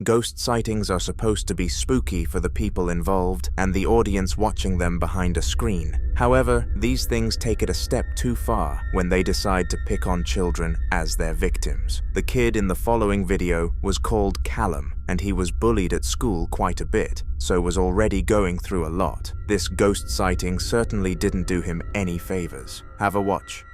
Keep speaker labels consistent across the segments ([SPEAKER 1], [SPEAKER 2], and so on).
[SPEAKER 1] Ghost sightings are supposed to be spooky for the people involved and the audience watching them behind a screen. However, these things take it a step too far when they decide to pick on children as their victims. The kid in the following video was called Callum, and he was bullied at school quite a bit, so was already going through a lot. This ghost sighting certainly didn't do him any favors. Have a watch.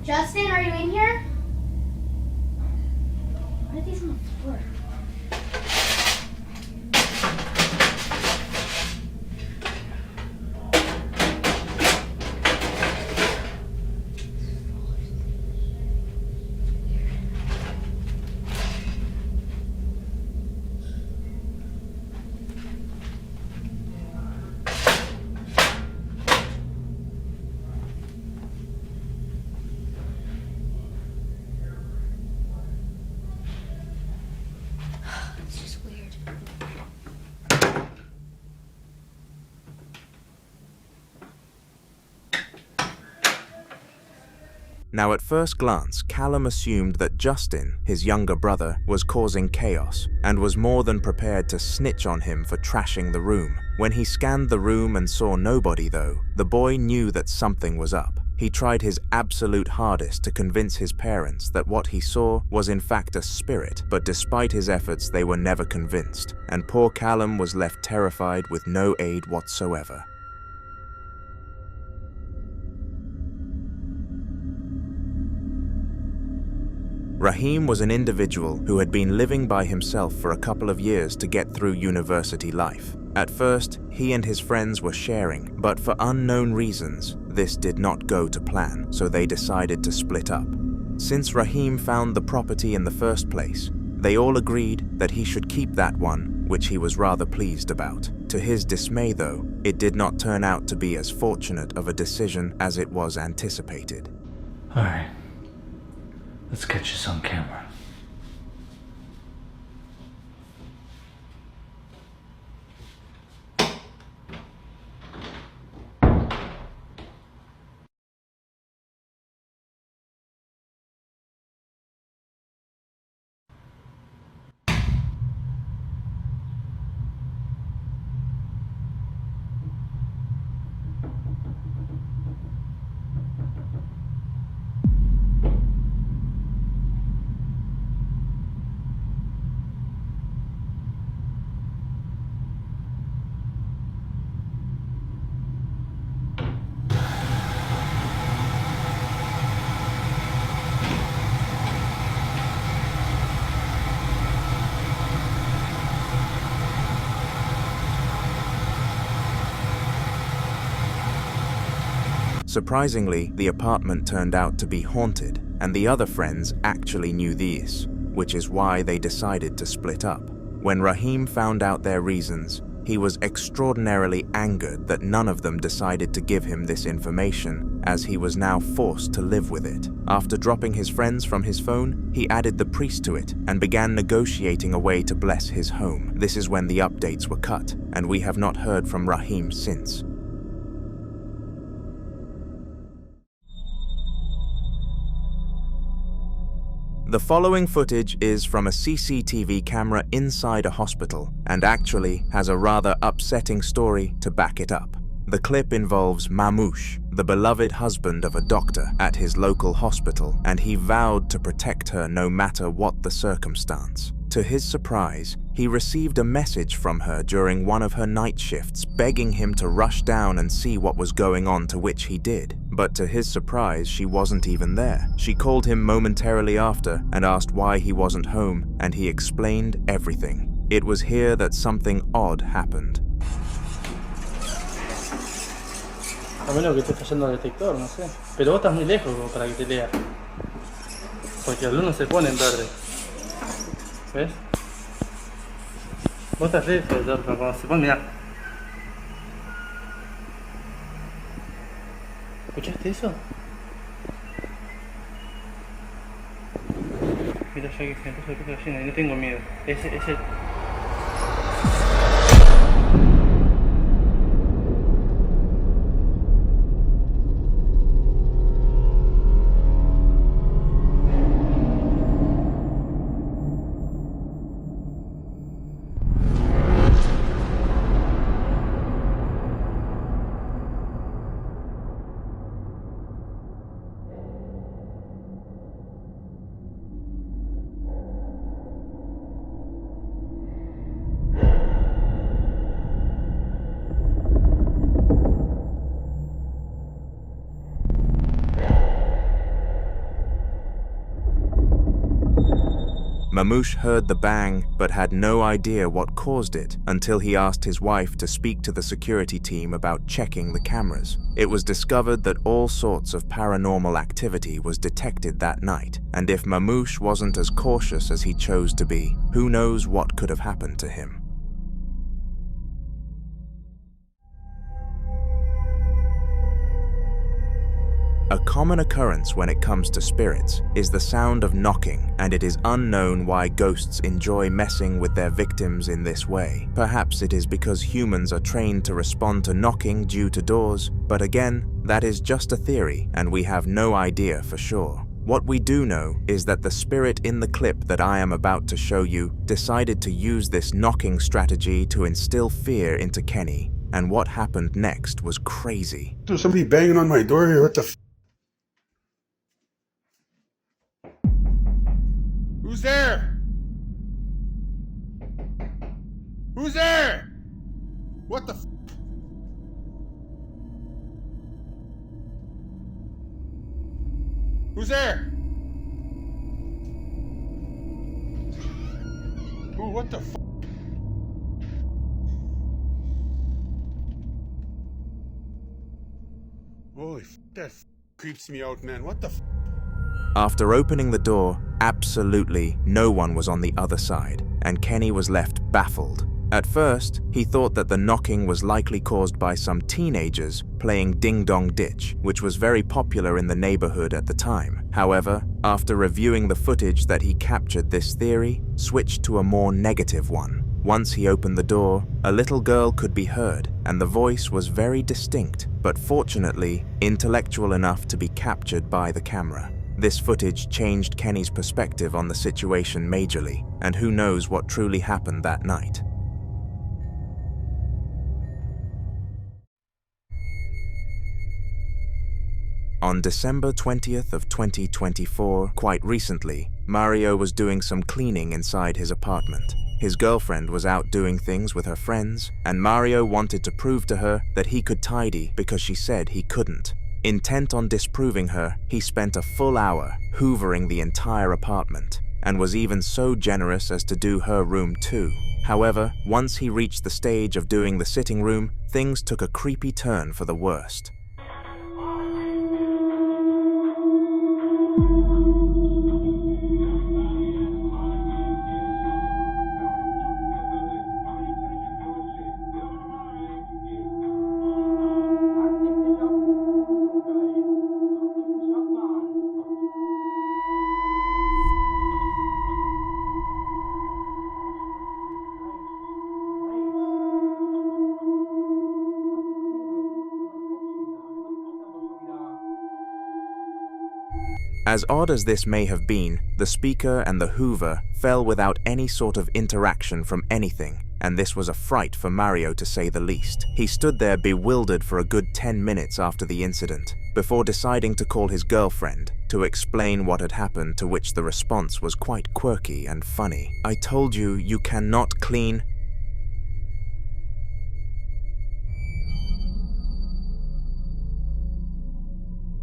[SPEAKER 2] Justin, are you in here? Why are these on the floor?
[SPEAKER 1] Now at first glance, Callum assumed that Justin, his younger brother, was causing chaos and was more than prepared to snitch on him for trashing the room. When he scanned the room and saw nobody though, the boy knew that something was up. He tried his absolute hardest to convince his parents that what he saw was in fact a spirit, but despite his efforts they were never convinced, and poor Callum was left terrified with no aid whatsoever. Raheem was an individual who had been living by himself for a couple of years to get through university life. At first, he and his friends were sharing, but for unknown reasons, this did not go to plan, so they decided to split up. Since Raheem found the property in the first place, they all agreed that he should keep that one, which he was rather pleased about. To his dismay though, it did not turn out to be as fortunate of a decision as it was anticipated.
[SPEAKER 3] Alright. Let's get this on camera.
[SPEAKER 1] Surprisingly, the apartment turned out to be haunted, and the other friends actually knew this, which is why they decided to split up. When Raheem found out their reasons, he was extraordinarily angered that none of them decided to give him this information, as he was now forced to live with it. After dropping his friends from his phone, he added the priest to it and began negotiating a way to bless his home. This is when the updates were cut, and we have not heard from Raheem since. The following footage is from a CCTV camera inside a hospital and actually has a rather upsetting story to back it up. The clip involves Mamouche, the beloved husband of a doctor at his local hospital, and he vowed to protect her no matter what the circumstance. To his surprise, he received a message from her during one of her night shifts begging him to rush down and see what was going on, to which he did. But to his surprise, she wasn't even there. She called him momentarily after and asked why he wasn't home, and he explained everything. It was here that something odd happened.
[SPEAKER 3] A menos que esté fallando el detector, no sé. Pero vos estás muy lejos como para que te lea. Porque el uno se pone en verde. ¿Ves? Vos estás lejos, Jordan. Cuando se pone, mirá. ¿Escuchaste eso? Mira ya que se me puso el pico de gallina y no tengo miedo. Ese es el...
[SPEAKER 1] Mamouche heard the bang but had no idea what caused it until he asked his wife to speak to the security team about checking the cameras. It was discovered that all sorts of paranormal activity was detected that night, and if Mamouche wasn't as cautious as he chose to be, who knows what could have happened to him. A common occurrence when it comes to spirits is the sound of knocking, and it is unknown why ghosts enjoy messing with their victims in this way. Perhaps it is because humans are trained to respond to knocking due to doors, but again, that is just a theory and we have no idea for sure. What we do know is that the spirit in the clip that I am about to show you decided to use this knocking strategy to instill fear into Kenny, and what happened next was crazy.
[SPEAKER 4] There's somebody banging on my door here, what the f? Who's there? Who's there? What the f? Who's there? Ooh, what the f? Holy f, that f creeps me out, man. What the f?
[SPEAKER 1] After opening the door, absolutely no one was on the other side, and Kenny was left baffled. At first, he thought that the knocking was likely caused by some teenagers playing Ding Dong Ditch, which was very popular in the neighborhood at the time. However, after reviewing the footage that he captured, this theory switched to a more negative one. Once he opened the door, a little girl could be heard, and the voice was very distinct, but fortunately, intellectual enough to be captured by the camera. This footage changed Kenny's perspective on the situation majorly, and who knows what truly happened that night. On December 20th of 2024, quite recently, Mario was doing some cleaning inside his apartment. His girlfriend was out doing things with her friends, and Mario wanted to prove to her that he could tidy because she said he couldn't. Intent on disproving her, he spent a full hour hoovering the entire apartment, and was even so generous as to do her room too. However, once he reached the stage of doing the sitting room, things took a creepy turn for the worst. As odd as this may have been, the speaker and the hoover fell without any sort of interaction from anything, and this was a fright for Mario to say the least. He stood there bewildered for a good 10 minutes after the incident, before deciding to call his girlfriend to explain what had happened, to which the response was quite quirky and funny. "I told you, you cannot clean."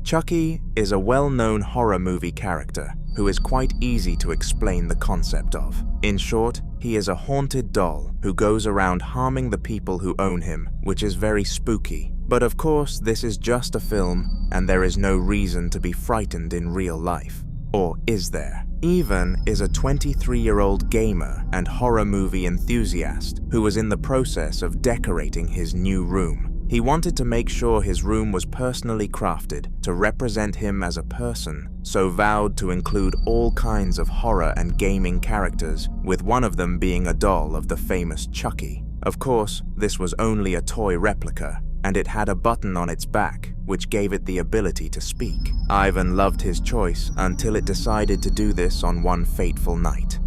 [SPEAKER 1] Chucky is a well-known horror movie character who is quite easy to explain the concept of. In short, he is a haunted doll who goes around harming the people who own him, which is very spooky. But of course, this is just a film, and there is no reason to be frightened in real life. Or is there? Even is a 23-year-old gamer and horror movie enthusiast who was in the process of decorating his new room. He wanted to make sure his room was personally crafted to represent him as a person, so vowed to include all kinds of horror and gaming characters, with one of them being a doll of the famous Chucky. Of course, this was only a toy replica, and it had a button on its back, which gave it the ability to speak. Ivan loved his choice until it decided to do this on one fateful night.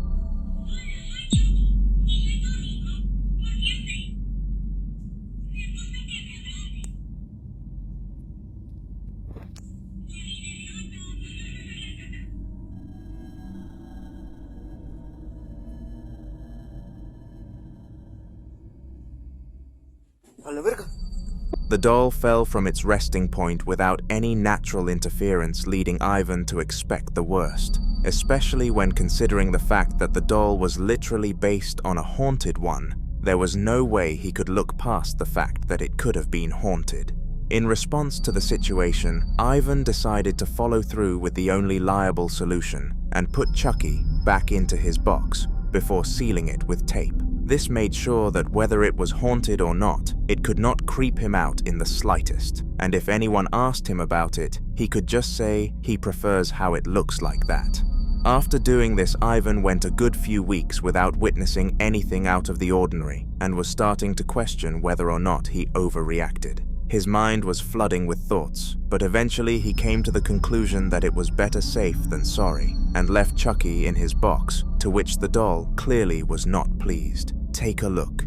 [SPEAKER 1] The doll fell from its resting point without any natural interference, leading Ivan to expect the worst, especially when considering the fact that the doll was literally based on a haunted one. There was no way he could look past the fact that it could have been haunted. In response to the situation, Ivan decided to follow through with the only liable solution and put Chucky back into his box before sealing it with tape. This made sure that whether it was haunted or not, it could not creep him out in the slightest, and if anyone asked him about it, he could just say he prefers how it looks like that. After doing this, Ivan went a good few weeks without witnessing anything out of the ordinary, and was starting to question whether or not he overreacted. His mind was flooding with thoughts, but eventually he came to the conclusion that it was better safe than sorry, and left Chucky in his box, to which the doll clearly was not pleased. Take a look.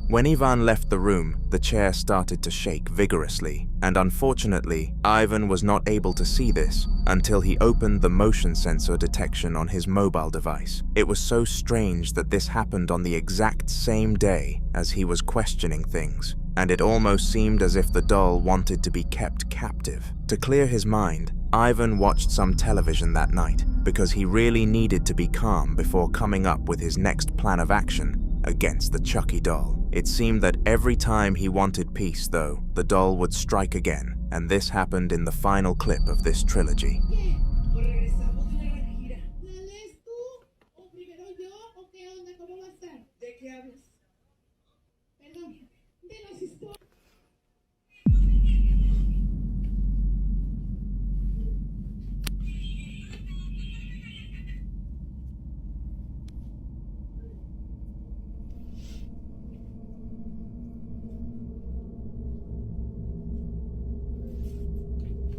[SPEAKER 1] When Ivan left the room, the chair started to shake vigorously, and unfortunately, Ivan was not able to see this until he opened the motion sensor detection on his mobile device. It was so strange that this happened on the exact same day as he was questioning things, and it almost seemed as if the doll wanted to be kept captive. To clear his mind, Ivan watched some television that night because he really needed to be calm before coming up with his next plan of action against the Chucky doll. It seemed that every time he wanted peace, though, the doll would strike again, and this happened in the final clip of this trilogy.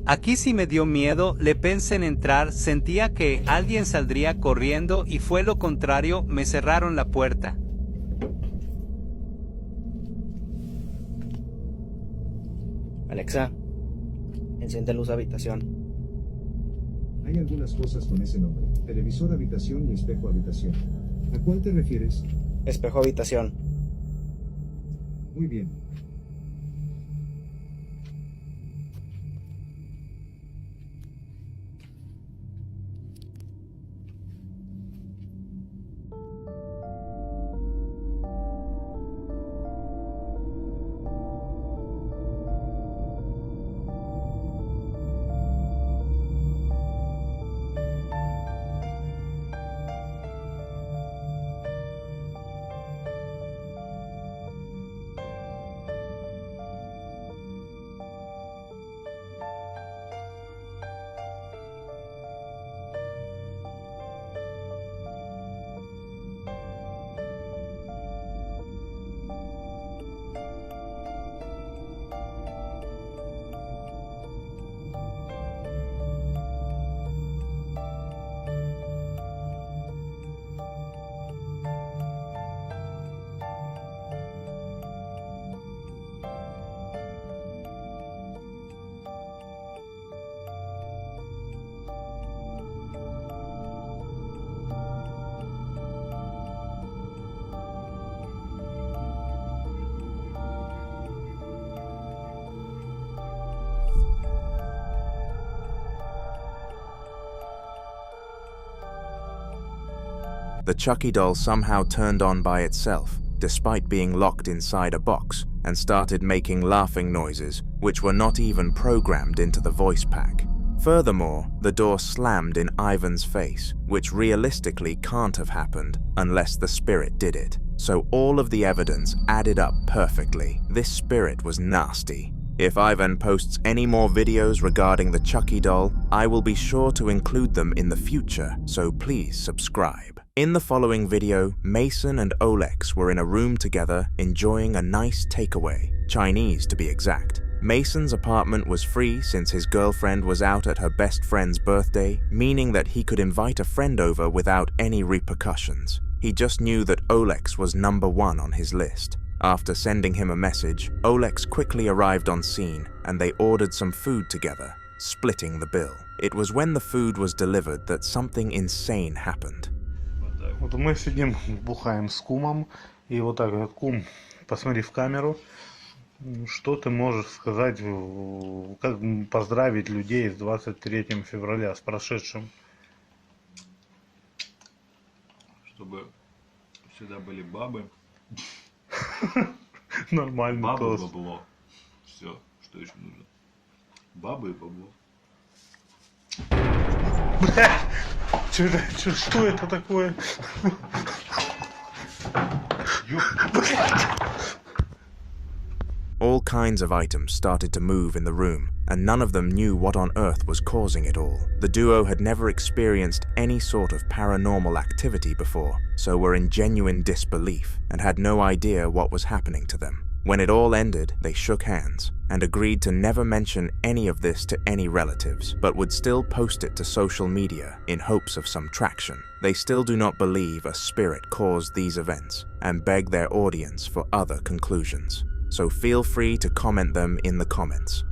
[SPEAKER 5] Aquí sí me dio miedo, le pensé en entrar, sentía que alguien saldría corriendo y fue lo contrario, me cerraron la puerta.
[SPEAKER 6] Alexa, enciende luz habitación.
[SPEAKER 7] Hay algunas cosas con ese nombre: televisor habitación y espejo habitación. ¿A cuál te refieres?
[SPEAKER 6] Espejo habitación.
[SPEAKER 7] Muy bien.
[SPEAKER 1] the Chucky doll somehow turned on by itself, despite being locked inside a box, and started making laughing noises, which were not even programmed into the voice pack. Furthermore, the door slammed in Ivan's face, which realistically can't have happened unless the spirit did it. So all of the evidence added up perfectly. This spirit was nasty. If Ivan posts any more videos regarding the Chucky doll, I will be sure to include them in the future, so please subscribe. In the following video, Mason and Olex were in a room together enjoying a nice takeaway, Chinese to be exact. Mason's apartment was free since his girlfriend was out at her best friend's birthday, meaning that he could invite a friend over without any repercussions. He just knew that Olex was number one on his list. After sending him a message, Olex quickly arrived on scene and they ordered some food together, splitting the bill. It was when the food was delivered that something insane happened.
[SPEAKER 8] Вот мы сидим, бухаем с кумом, и вот так вот, кум, посмотри в камеру, что ты можешь сказать, как поздравить людей с 23 февраля, с прошедшим?
[SPEAKER 9] Чтобы всегда были бабы.
[SPEAKER 8] Нормально.
[SPEAKER 9] Бабы, бабло. Все, что еще нужно. Бабы и бабло.
[SPEAKER 8] Что это такое?
[SPEAKER 1] All kinds of items started to move in the room, and none of them knew what on earth was causing it all. The duo had never experienced any sort of paranormal activity before, so were in genuine disbelief and had no idea what was happening to them. When it all ended, they shook hands and agreed to never mention any of this to any relatives, but would still post it to social media in hopes of some traction. They still do not believe a spirit caused these events and beg their audience for other conclusions. So feel free to comment them in the comments.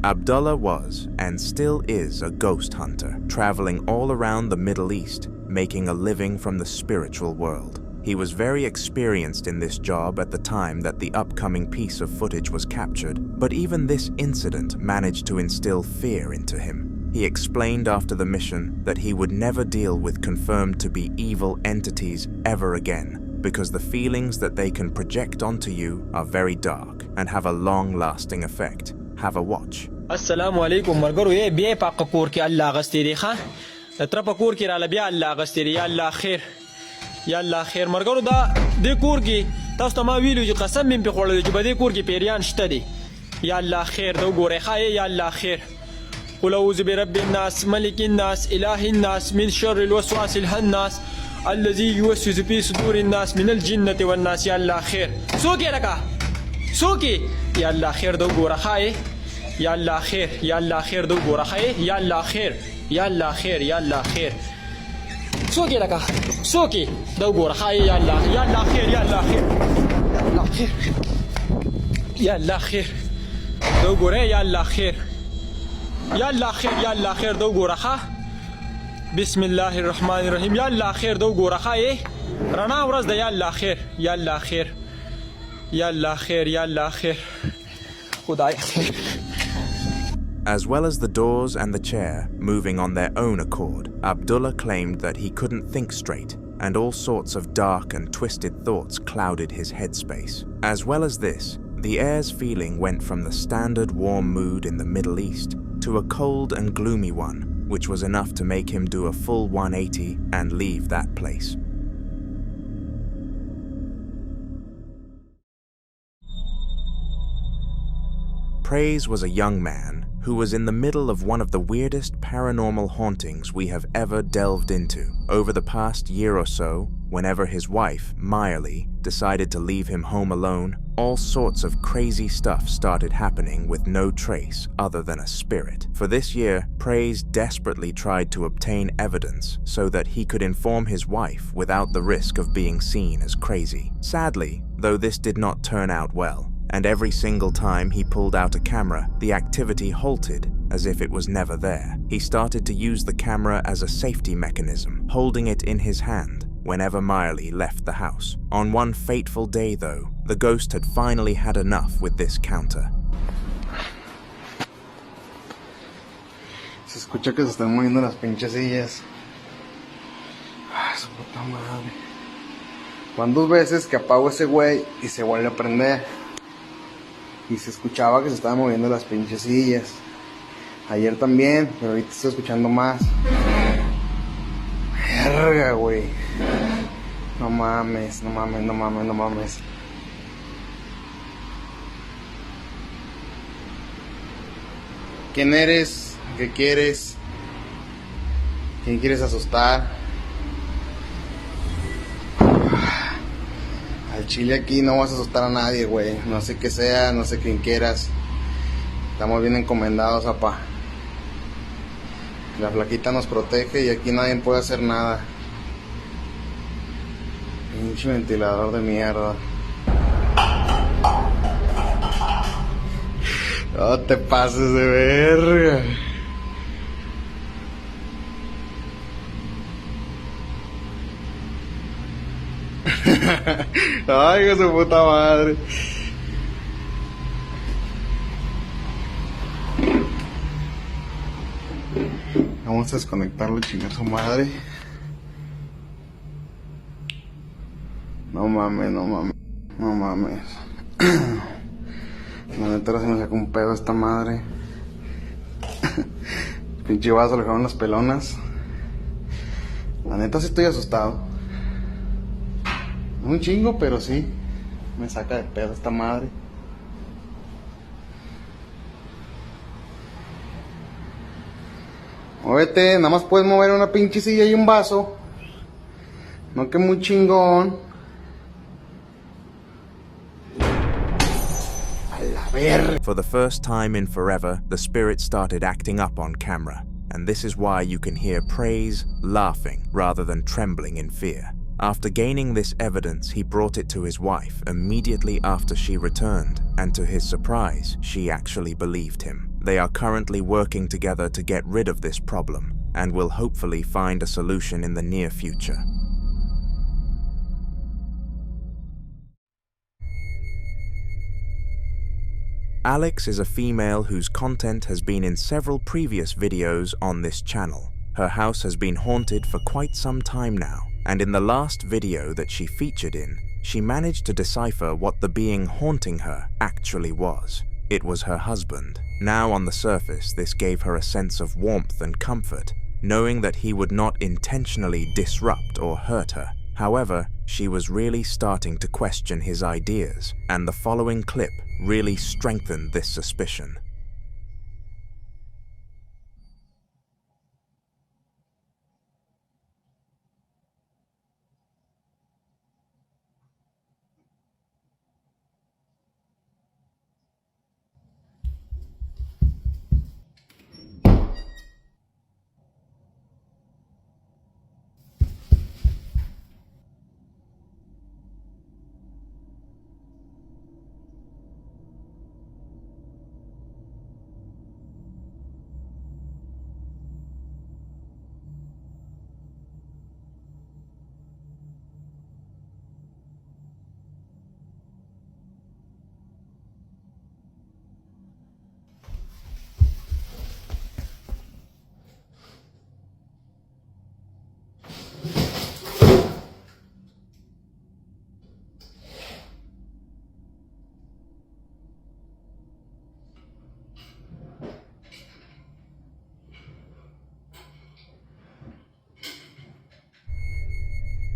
[SPEAKER 1] Abdullah was, and still is, a ghost hunter, traveling all around the Middle East, making a living from the spiritual world. He was very experienced in this job at the time that the upcoming piece of footage was captured, but even this incident managed to instill fear into him. He explained after the mission that he would never deal with confirmed to be evil entities ever again, because the feelings that they can project onto you are very dark and have a long-lasting effect. Have a watch.
[SPEAKER 10] Assalamu alaikum margaru ye bie pa kapur ki Allah gastiri kha tra pa kur ki ra la bia Allah gastiri ya Allah khair margaru da de kur ki tas ta ma wilu ji qasam min pe khol ji bade kur ki perian shtadi ya Allah khair do gore khaye ya Allah khair qul a'udhu bi rabbin nas malikin nas ilahin nas min sharril waswasil hannas الذي يوسوس في صدور الناس من الجنة والناس يا الله خير سوكي لك سوكي يا الله خير دو غورا خاي يا الله خير يا الله خير دو غورا خاي يا الله خير يا الله خير يا الله خير سوكي لك سوكي دو غورا خاي يا الله خير يا الله خير يا الله خير يا الله خير دو غورا يا الله خير يا الله خير يا الله خير دو غورا خا بسم الله الرحمن الرحيم يا الله خير دو غورا خاي رنا ورز ده يا الله خير يا الله خير يا الله خير يا الله خير خداي خير.
[SPEAKER 1] As well as the doors and the chair moving on their own accord, Abdullah claimed that he couldn't think straight, and all sorts of dark and twisted thoughts clouded his headspace. As well as this, the air's feeling went from the standard warm mood in the Middle East to a cold and gloomy one, which was enough to make him do a full 180 and leave that place. Praise was a young man who was in the middle of one of the weirdest paranormal hauntings we have ever delved into. Over the past year or so, whenever his wife, Miley, decided to leave him home alone, all sorts of crazy stuff started happening with no trace other than a spirit. For this year, Praise desperately tried to obtain evidence so that he could inform his wife without the risk of being seen as crazy. Sadly, though this did not turn out well, and every single time he pulled out a camera, the activity halted as if it was never there. He started to use the camera as a safety mechanism, holding it in his hand whenever Miley left the house. On one fateful day, though, the ghost had finally had enough with this counter.
[SPEAKER 11] Se escucha que se están moviendo las pinches sillas. Ay, su puta madre. Van 2 veces que apago ese güey y se vuelve a prender. Y se escuchaba que se estaban moviendo las pinches sillas. Ayer también, pero ahorita estoy escuchando más. Verga, güey. No mames, no mames, no mames, no mames. ¿Quién eres? ¿Qué quieres? ¿Quién quieres asustar? Al chile aquí no vas a asustar a nadie, güey. No sé qué sea, no sé quién quieras. Estamos bien encomendados, apa. La flaquita nos protege y aquí nadie puede hacer nada. Pinche ventilador de mierda. No te pases de verga. Ay, que su puta madre. Vamos a desconectarlo, chingar su madre. No mames, no mames, no mames. La neta ahora se me sacó un pedo esta madre. Pinche vaso, le dejaron las pelonas. La neta sí estoy asustado. Un chingo, pero sí me saca de pedo esta madre. Muévete, nada más puedes mover una pinche silla y un vaso. No que muy chingón.
[SPEAKER 1] For the first time in forever, the spirit started acting up on camera, and this is why you can hear praise, laughing, rather than trembling in fear. After gaining this evidence, he brought it to his wife immediately after she returned, and to his surprise, she actually believed him. They are currently working together to get rid of this problem, and will hopefully find a solution in the near future. Alex is a female whose content has been in several previous videos on this channel. Her house has been haunted for quite some time now, and in the last video that she featured in, she managed to decipher what the being haunting her actually was. It was her husband. Now on the surface, this gave her a sense of warmth and comfort, knowing that he would not intentionally disrupt or hurt her. However, she was really starting to question his ideas, and the following clip really strengthened this suspicion.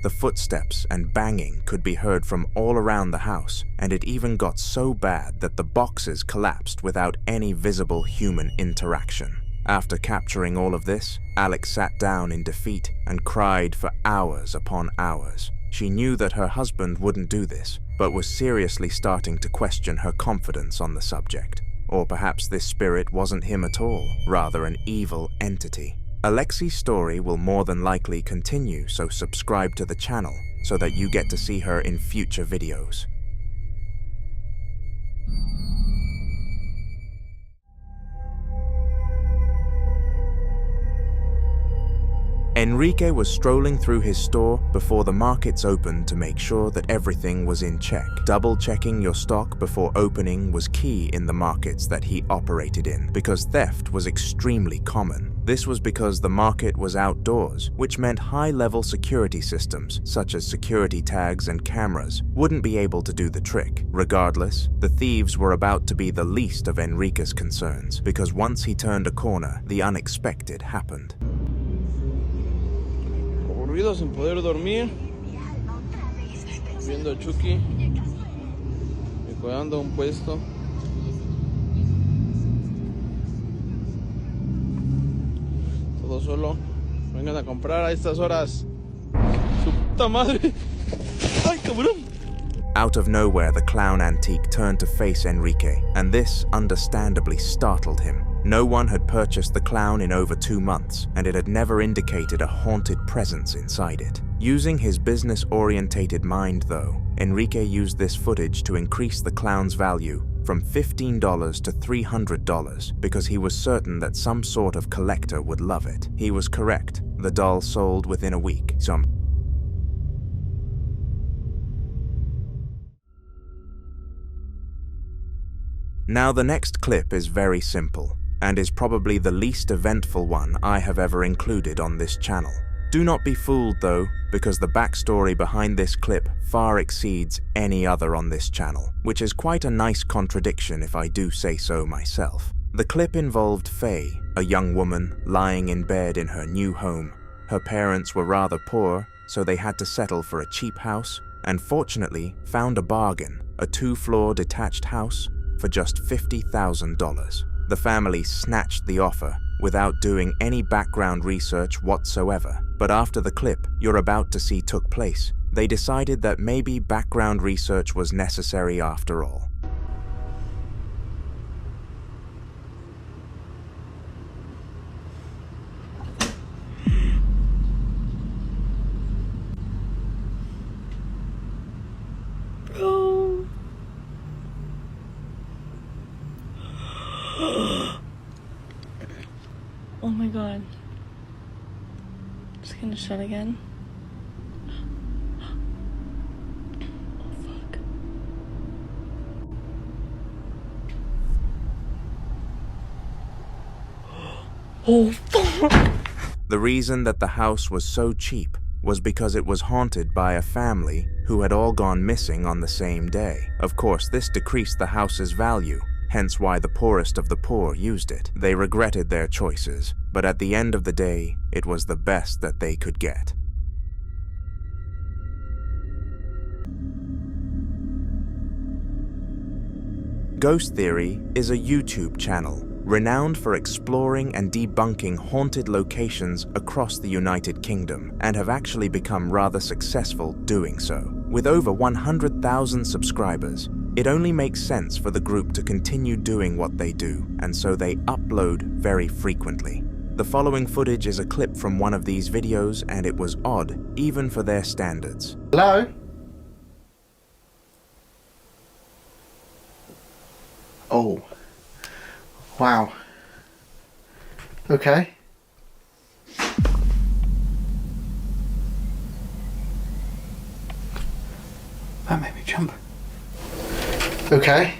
[SPEAKER 1] The footsteps and banging could be heard from all around the house, and it even got so bad that the boxes collapsed without any visible human interaction. After capturing all of this, Alex sat down in defeat and cried for hours upon hours. She knew that her husband wouldn't do this, but was seriously starting to question her confidence on the subject. Or perhaps this spirit wasn't him at all, rather an evil entity. Alexi's story will more than likely continue, so subscribe to the channel so that you get to see her in future videos. Enrique was strolling through his store before the markets opened to make sure that everything was in check. Double-checking your stock before opening was key in the markets that he operated in, because theft was extremely common. This was because the market was outdoors, which meant high-level security systems, such as security tags and cameras, wouldn't be able to do the trick. Regardless, the thieves were about to be the least of Enrique's concerns, because once he turned a corner, the unexpected happened.
[SPEAKER 12] Aburrido sin poder dormir, viendo a Chucky, decorando un puesto. Todo solo. Vengan a comprar a estas horas. Su puta madre. Ay, cabrón.
[SPEAKER 1] Out of nowhere, the clown antique turned to face Enrique, and this understandably startled him. No one had purchased the clown in over 2 months, and it had never indicated a haunted presence inside it. Using his business-orientated mind, though, Enrique used this footage to increase the clown's value from $15 to $300 because he was certain that some sort of collector would love it. He was correct. The doll sold within a week. Now the next clip is very simple, and is probably the least eventful one I have ever included on this channel. Do not be fooled though, because the backstory behind this clip far exceeds any other on this channel, which is quite a nice contradiction if I do say so myself. The clip involved Faay, a young woman lying in bed in her new home. Her parents were rather poor, so they had to settle for a cheap house, and fortunately found a bargain, a 2-floor detached house for just $50,000. The family snatched the offer without doing any background research whatsoever. But after the clip you're about to see took place, they decided that maybe background research was necessary after all.
[SPEAKER 13] Oh my god. It's gonna shut again. Oh fuck!
[SPEAKER 1] The reason that the house was so cheap was because it was haunted by a family who had all gone missing on the same day. Of course, this decreased the house's value, hence why the poorest of the poor used it. They regretted their choices, but at the end of the day, it was the best that they could get. Ghost Theory is a YouTube channel renowned for exploring and debunking haunted locations across the United Kingdom, and have actually become rather successful doing so. With over 100,000 subscribers, it only makes sense for the group to continue doing what they do, and so they upload very frequently. The following footage is a clip from one of these videos, and it was odd, even for their standards.
[SPEAKER 11] Hello? Oh. Wow. Okay.
[SPEAKER 14] That made me jump.
[SPEAKER 11] Okay.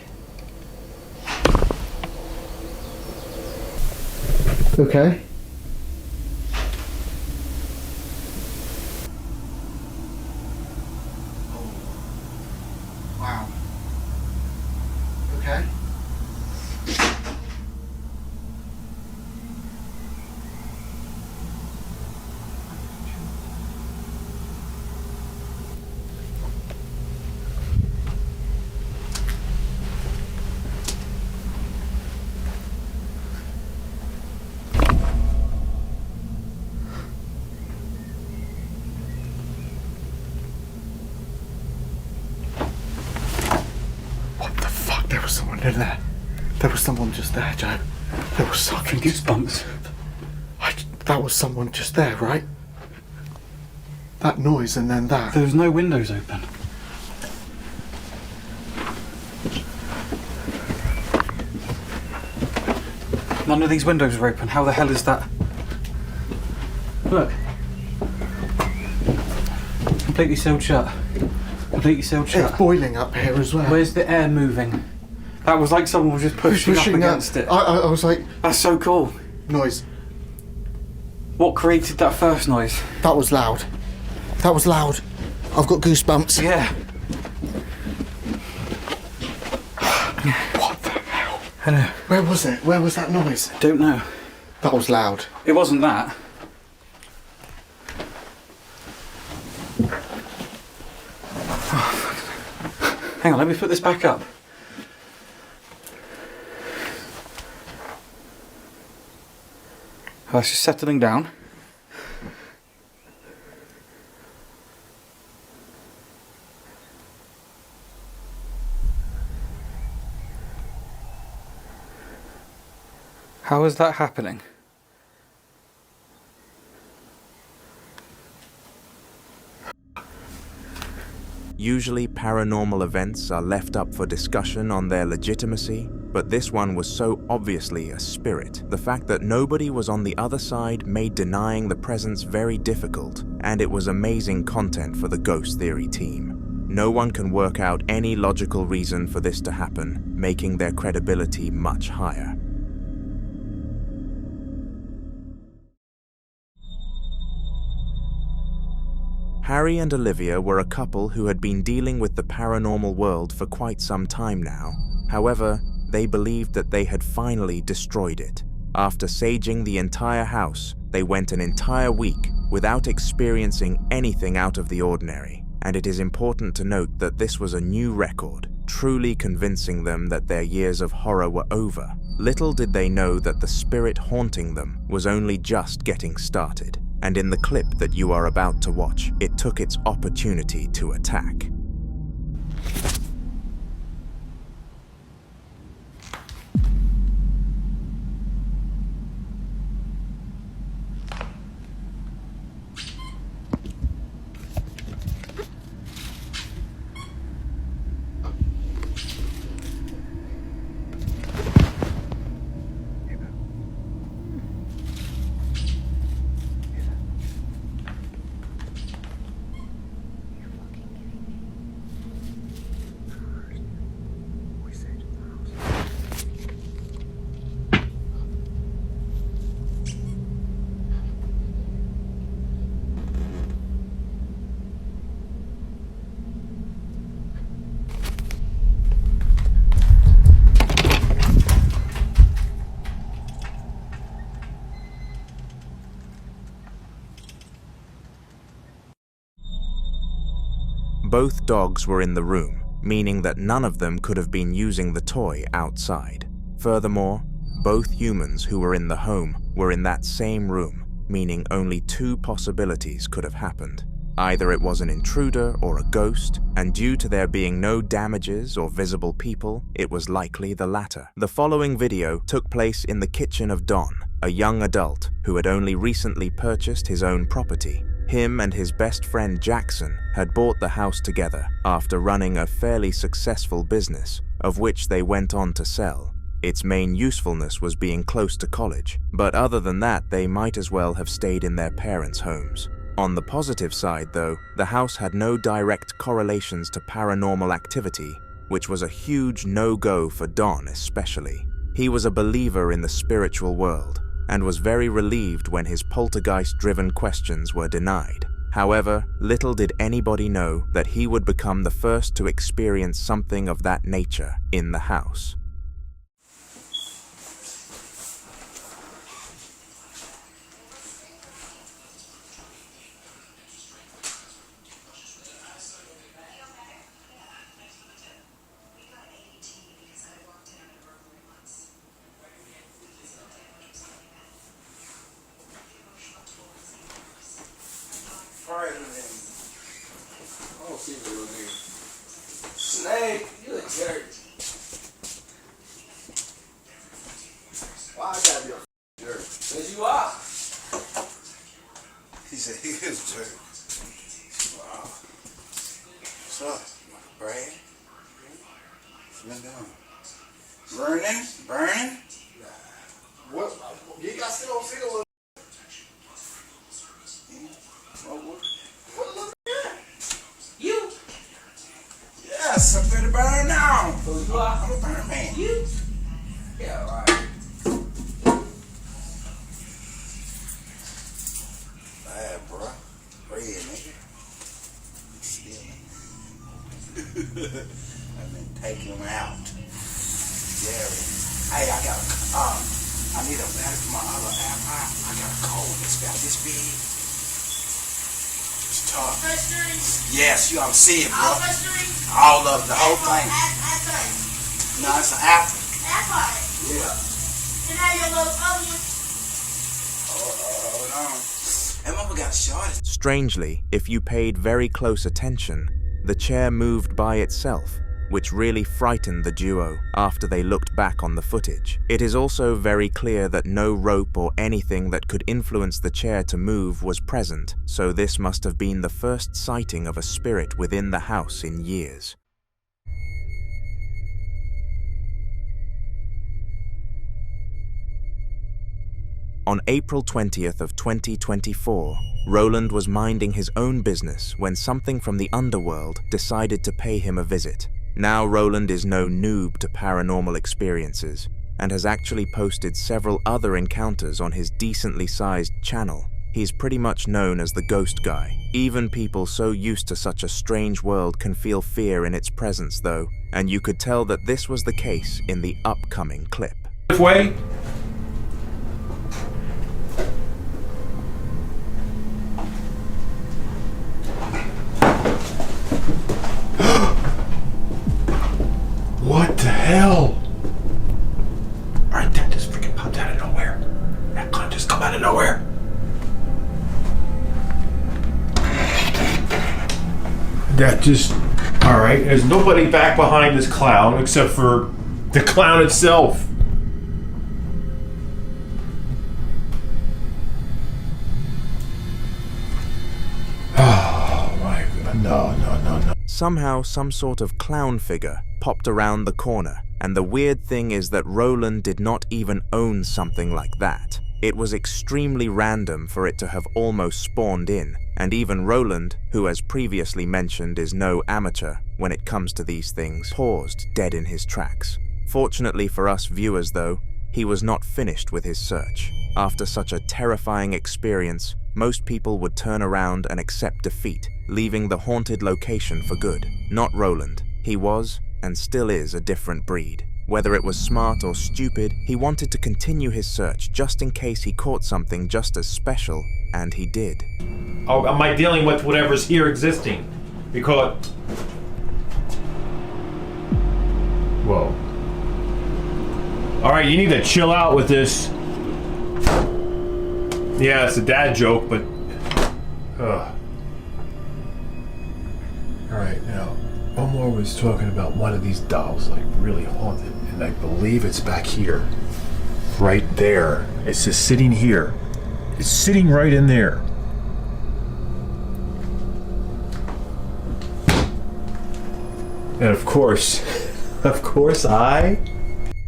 [SPEAKER 11] Okay. Wow. Okay. There was someone in there. There was someone just there, Joe. There was fucking
[SPEAKER 14] goosebumps.
[SPEAKER 11] That was someone just there, right? That noise and then that.
[SPEAKER 14] There was no windows open. None of these windows are open. How the hell is that? Look. Completely sealed shut. Completely sealed shut.
[SPEAKER 11] It's boiling up here as well.
[SPEAKER 14] Where's the air moving? That was like someone was just pushing up against it.
[SPEAKER 11] I was like...
[SPEAKER 14] That's so cool.
[SPEAKER 11] Noise.
[SPEAKER 14] What created that first noise?
[SPEAKER 15] That was loud. That was loud. I've got goosebumps.
[SPEAKER 14] Yeah.
[SPEAKER 15] What the hell?
[SPEAKER 14] I know.
[SPEAKER 15] Where was it? Where was that noise?
[SPEAKER 14] Don't know.
[SPEAKER 15] That was loud.
[SPEAKER 14] It wasn't that. Hang on, let me put this back up. Oh, it's just settling down. How is that happening?
[SPEAKER 1] Usually paranormal events are left up for discussion on their legitimacy, but this one was so obviously a spirit. The fact that nobody was on the other side made denying the presence very difficult, and it was amazing content for the ghost theory team. No one can work out any logical reason for this to happen, making their credibility much higher. Harry and Olivia were a couple who had been dealing with the paranormal world for quite some time now. However, they believed that they had finally destroyed it. After saging the entire house, they went an entire week without experiencing anything out of the ordinary. And it is important to note that this was a new record, truly convincing them that their years of horror were over. Little did they know that the spirit haunting them was only just getting started. And in the clip that you are about to watch, it took its opportunity to attack. Both dogs were in the room, meaning that none of them could have been using the toy outside. Furthermore, both humans who were in the home were in that same room, meaning only two possibilities could have happened. Either it was an intruder or a ghost, and due to there being no damages or visible people, it was likely the latter. The following video took place in the kitchen of Don, a young adult who had only recently purchased his own property. Him and his best friend Jackson had bought the house together after running a fairly successful business, of which they went on to sell. Its main usefulness was being close to college, but other than that they might as well have stayed in their parents' homes. On the positive side though, the house had no direct correlations to paranormal activity, which was a huge no-go for Don especially. He was a believer in the spiritual world, and was very relieved when his poltergeist-driven questions were denied. However, little did anybody know that he would become the first to experience something of that nature in the house.
[SPEAKER 16] Snake, you a jerk. Why I gotta be a jerk? Cause you are. He said he is a jerk. Wow. What's up, my brain? What's been doing? Burning? What? You got still don't see the little. What little you? Yes, I'm ready to burn now. So you are? I'm a burn man. You? Yeah, right. I've been taking them out. Jerry. Hey, I need a battery for my other AirPod. I got a cold. It's about this big. Just talk. Yes, you ought to see it, bro. All of the whole thing. No, it's an apple. Yeah.
[SPEAKER 2] Can I have your little onion?
[SPEAKER 16] Hold on. That mother got shot.
[SPEAKER 1] Strangely, if you paid very close attention, the chair moved by itself, which really frightened the duo after they looked back on the footage. It is also very clear that no rope or anything that could influence the chair to move was present, so this must have been the first sighting of a spirit within the house in years. On April 20th of 2024, Roland was minding his own business when something from the underworld decided to pay him a visit. Now Roland is no noob to paranormal experiences and has actually posted several other encounters on his decently sized channel. He's pretty much known as the ghost guy. Even people so used to such a strange world can feel fear in its presence though, and you could tell that this was the case in the upcoming clip.
[SPEAKER 17] Way. What the hell? Alright, that just freaking popped out of nowhere. That gun just come out of nowhere. That just... Alright, there's nobody back behind this clown except for the clown itself. Oh my god, no.
[SPEAKER 1] Somehow, some sort of clown figure popped around the corner, and the weird thing is that Roland did not even own something like that. It was extremely random for it to have almost spawned in, and even Roland, who as previously mentioned is no amateur when it comes to these things, paused dead in his tracks. Fortunately for us viewers though, he was not finished with his search. After such a terrifying experience, most people would turn around and accept defeat, leaving the haunted location for good. Not Roland. He was, and still is, a different breed. Whether it was smart or stupid, he wanted to continue his search just in case he caught something just as special, and he did.
[SPEAKER 17] Oh, am I dealing with whatever's here existing? Because... Whoa. Alright, you need to chill out with this. Yeah, it's a dad joke, but... Alright, now, Omar was talking about one of these dolls, like, really haunted, and I believe it's back here. Right there. It's just sitting here. It's sitting right in there. And of course,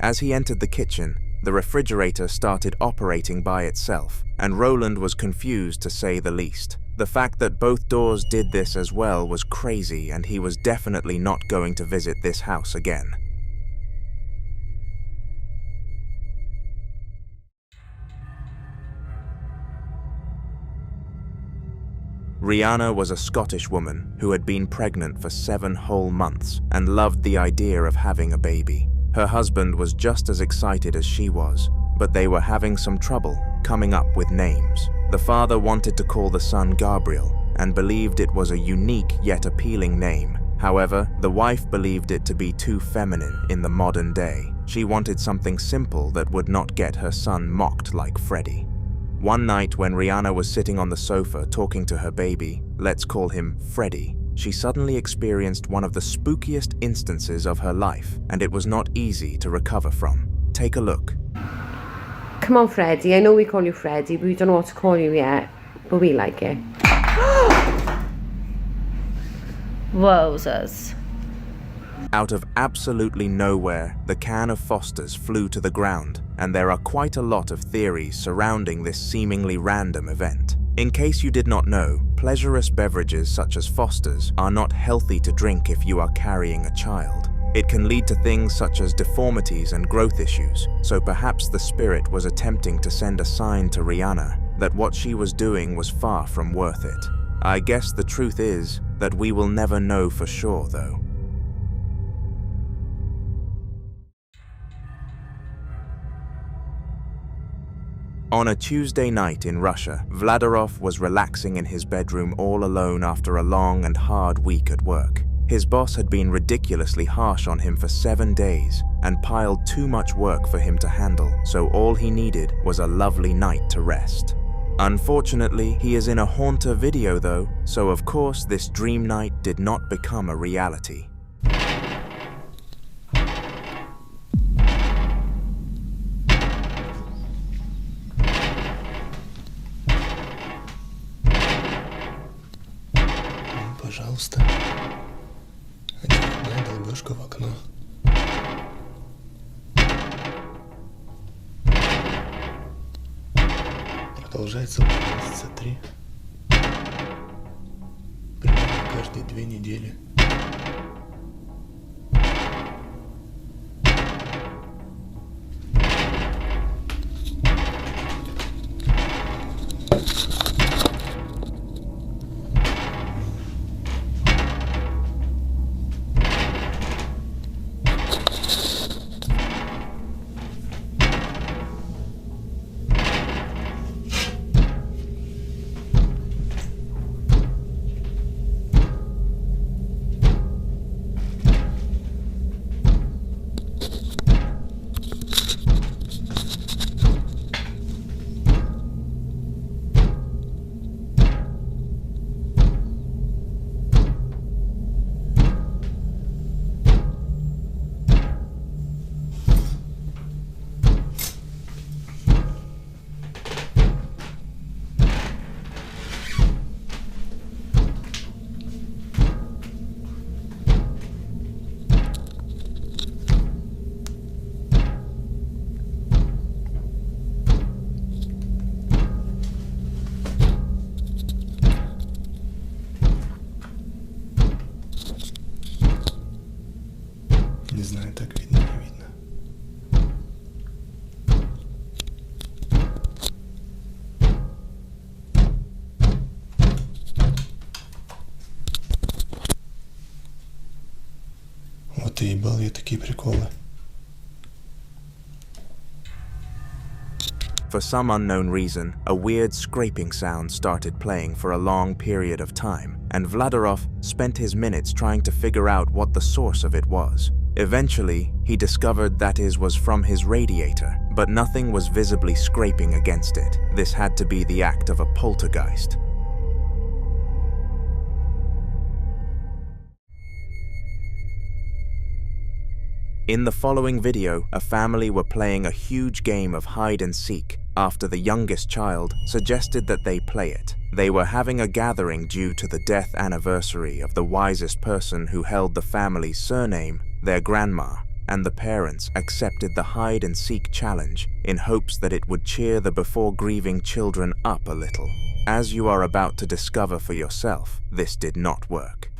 [SPEAKER 1] As he entered the kitchen, the refrigerator started operating by itself, and Roland was confused to say the least. The fact that both doors did this as well was crazy, and he was definitely not going to visit this house again. Rihanna was a Scottish woman who had been pregnant for 7 whole months and loved the idea of having a baby. Her husband was just as excited as she was, but they were having some trouble coming up with names. The father wanted to call the son Gabriel and believed it was a unique yet appealing name. However, the wife believed it to be too feminine in the modern day. She wanted something simple that would not get her son mocked like Freddy. One night when Rihanna was sitting on the sofa talking to her baby, let's call him Freddy, she suddenly experienced one of the spookiest instances of her life, and it was not easy to recover from. Take a look.
[SPEAKER 18] Come on, Freddy. I know we call you Freddy, but we don't know what to call you yet. But we like it.
[SPEAKER 13] Wowzers.
[SPEAKER 1] Out of absolutely nowhere, the can of Foster's flew to the ground, and there are quite a lot of theories surrounding this seemingly random event. In case you did not know, pleasurous beverages such as Foster's are not healthy to drink if you are carrying a child. It can lead to things such as deformities and growth issues, so perhaps the spirit was attempting to send a sign to Rihanna that what she was doing was far from worth it. I guess the truth is that we will never know for sure though. On a Tuesday night in Russia, Vladov was relaxing in his bedroom all alone after a long and hard week at work. His boss had been ridiculously harsh on him for 7 days and piled too much work for him to handle, so all he needed was a lovely night to rest. Unfortunately, he is in a haunter video though, so of course this dream night did not become a reality.
[SPEAKER 19] Пожалуйста, очередная долбежка в окно. Продолжается уже месяца 3. Примерно каждые 2 недели. Не знаю, так видно, не видно. Вот и ебал я такие приколы.
[SPEAKER 1] For some unknown reason, a weird scraping sound started playing for a long period of time, and Vladov spent his minutes trying to figure out what the source of it was. Eventually, he discovered that it was from his radiator, but nothing was visibly scraping against it. This had to be the act of a poltergeist. In the following video, a family were playing a huge game of hide and seek after the youngest child suggested that they play it. They were having a gathering due to the death anniversary of the wisest person who held the family's surname, their grandma, and the parents accepted the hide and seek challenge in hopes that it would cheer the before grieving children up a little. As you are about to discover for yourself, this did not work.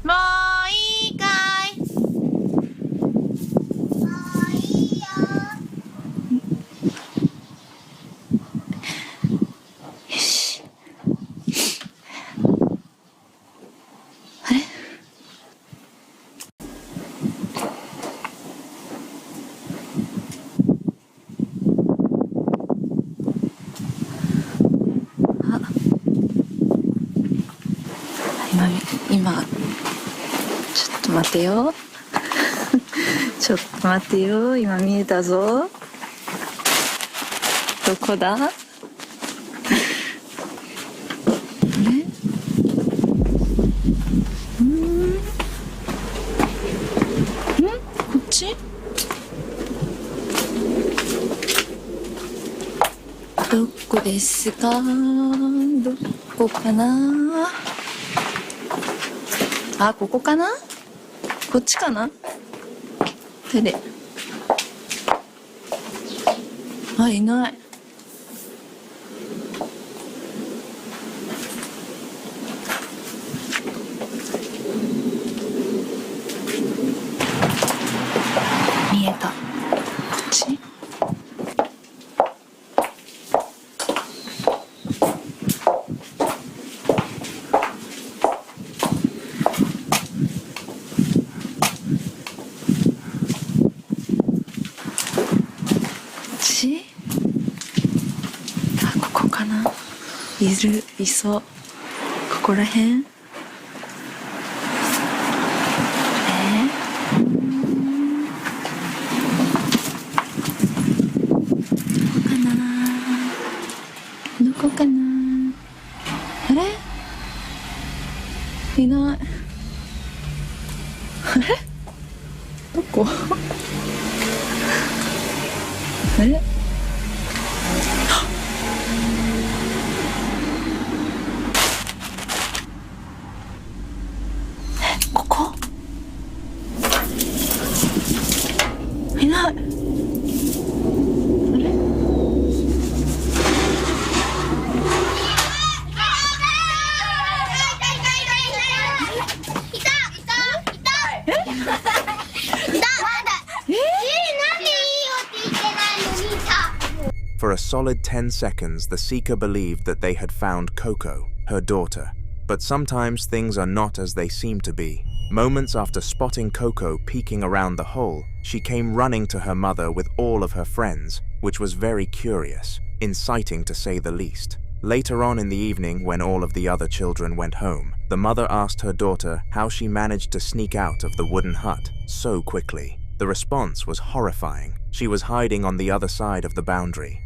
[SPEAKER 20] 今ちょっと待てよちょっと待てよ、今見えたぞ。どこだ？あれ？こっち？どこですか？どこかな？あ、ここかな？こっちかな？手で。あ、いない。見えた。こっち？いそう。ここら辺？どこかな？あれ？いない。あれ？どこ？あれ？ここ？いない。
[SPEAKER 1] For a solid 10 seconds, the seeker believed that they had found Coco, her daughter. But sometimes things are not as they seem to be. Moments after spotting Coco peeking around the hole, she came running to her mother with all of her friends, which was very curious, inciting to say the least. Later on in the evening, when all of the other children went home, the mother asked her daughter how she managed to sneak out of the wooden hut so quickly. The response was horrifying. She was hiding on the other side of the boundary.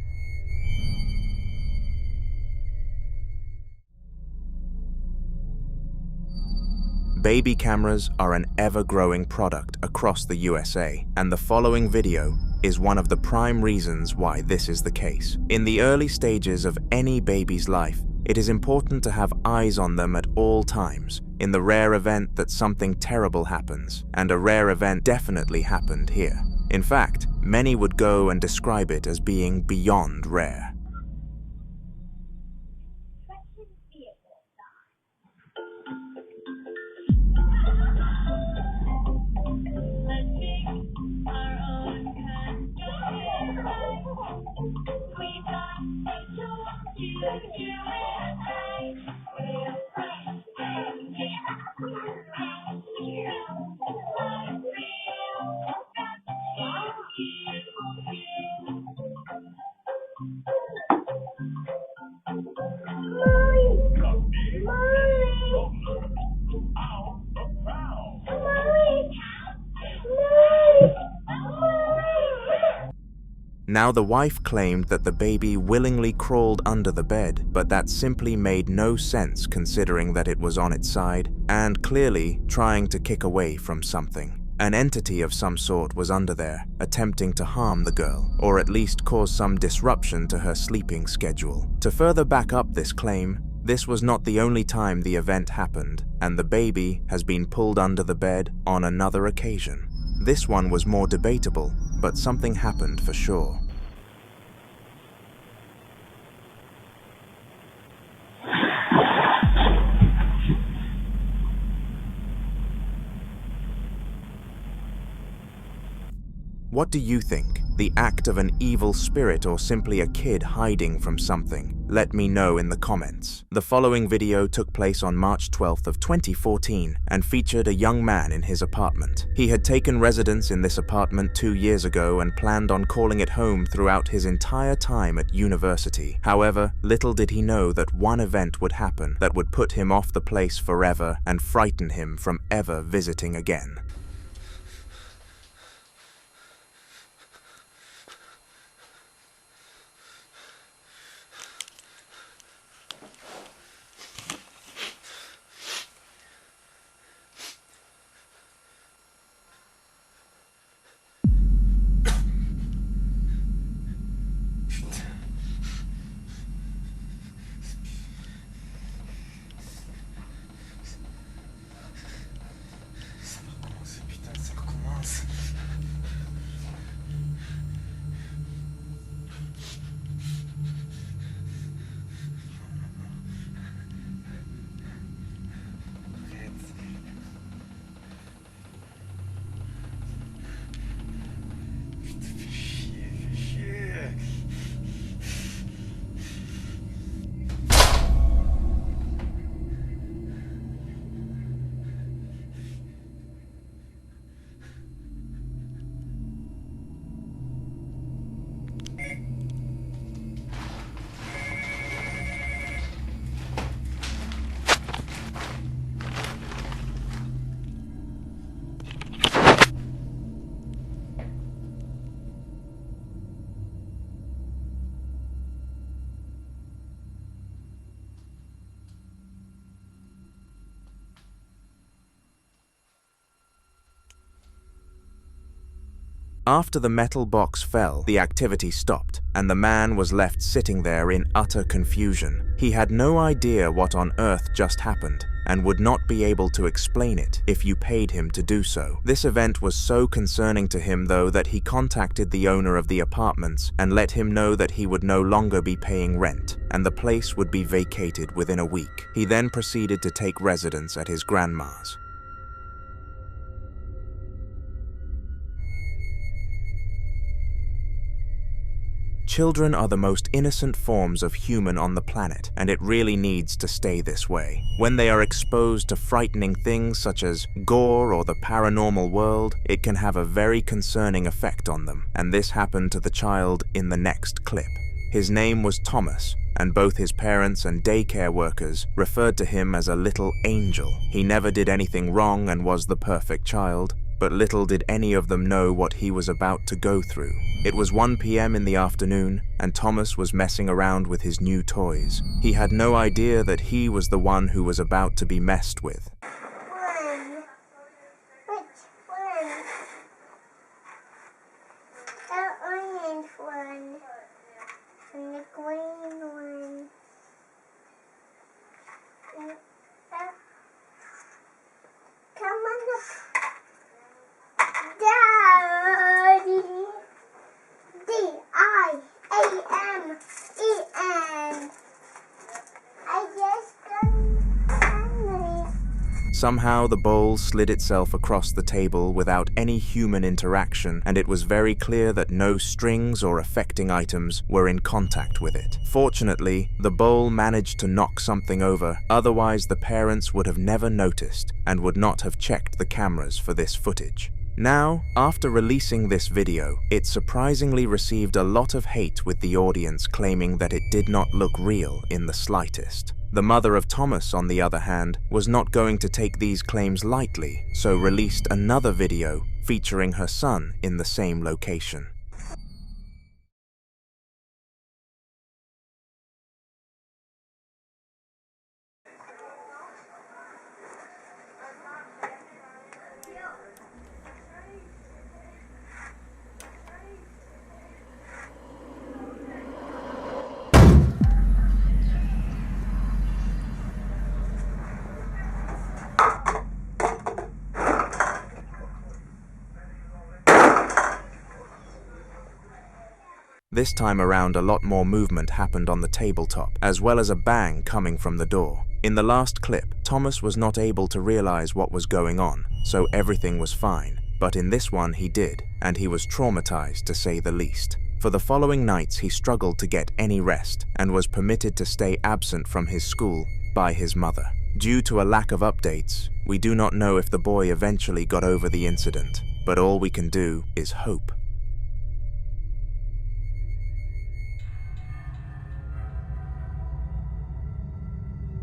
[SPEAKER 1] Baby cameras are an ever-growing product across the USA, and the following video is one of the prime reasons why this is the case. In the early stages of any baby's life, it is important to have eyes on them at all times, in the rare event that something terrible happens, and a rare event definitely happened here. In fact, many would go and describe it as being beyond rare. Now the wife claimed that the baby willingly crawled under the bed, but that simply made no sense considering that it was on its side and clearly trying to kick away from something. An entity of some sort was under there, attempting to harm the girl, or at least cause some disruption to her sleeping schedule. To further back up this claim, this was not the only time the event happened, and the baby has been pulled under the bed on another occasion. This one was more debatable, but something happened for sure. What do you think? The act of an evil spirit or simply a kid hiding from something? Let me know in the comments. The following video took place on March 12th of 2014 and featured a young man in his apartment. He had taken residence in this apartment 2 years ago and planned on calling it home throughout his entire time at university. However, little did he know that one event would happen that would put him off the place forever and frighten him from ever visiting again. After the metal box fell, the activity stopped, and the man was left sitting there in utter confusion. He had no idea what on earth just happened, and would not be able to explain it if you paid him to do so. This event was so concerning to him, though, that he contacted the owner of the apartments and let him know that he would no longer be paying rent, and the place would be vacated within a week. He then proceeded to take residence at his grandma's. Children are the most innocent forms of human on the planet, and it really needs to stay this way. When they are exposed to frightening things such as gore or the paranormal world, it can have a very concerning effect on them, and this happened to the child in the next clip. His name was Thomas, and both his parents and daycare workers referred to him as a little angel. He never did anything wrong and was the perfect child, but little did any of them know what he was about to go through. It was 1 p.m. in the afternoon, and Thomas was messing around with his new toys. He had no idea that he was the one who was about to be messed with. Somehow the bowl slid itself across the table without any human interaction, and it was very clear that no strings or affecting items were in contact with it. Fortunately, the bowl managed to knock something over, otherwise the parents would have never noticed and would not have checked the cameras for this footage. Now, after releasing this video, it surprisingly received a lot of hate, with the audience claiming that it did not look real in the slightest. The mother of Thomas, on the other hand, was not going to take these claims lightly, so released another video featuring her son in the same location. This time around, a lot more movement happened on the tabletop, as well as a bang coming from the door. In the last clip, Thomas was not able to realize what was going on, so everything was fine. But in this one he did, and he was traumatized to say the least. For the following nights he struggled to get any rest, and was permitted to stay absent from his school by his mother. Due to a lack of updates, we do not know if the boy eventually got over the incident, but all we can do is hope.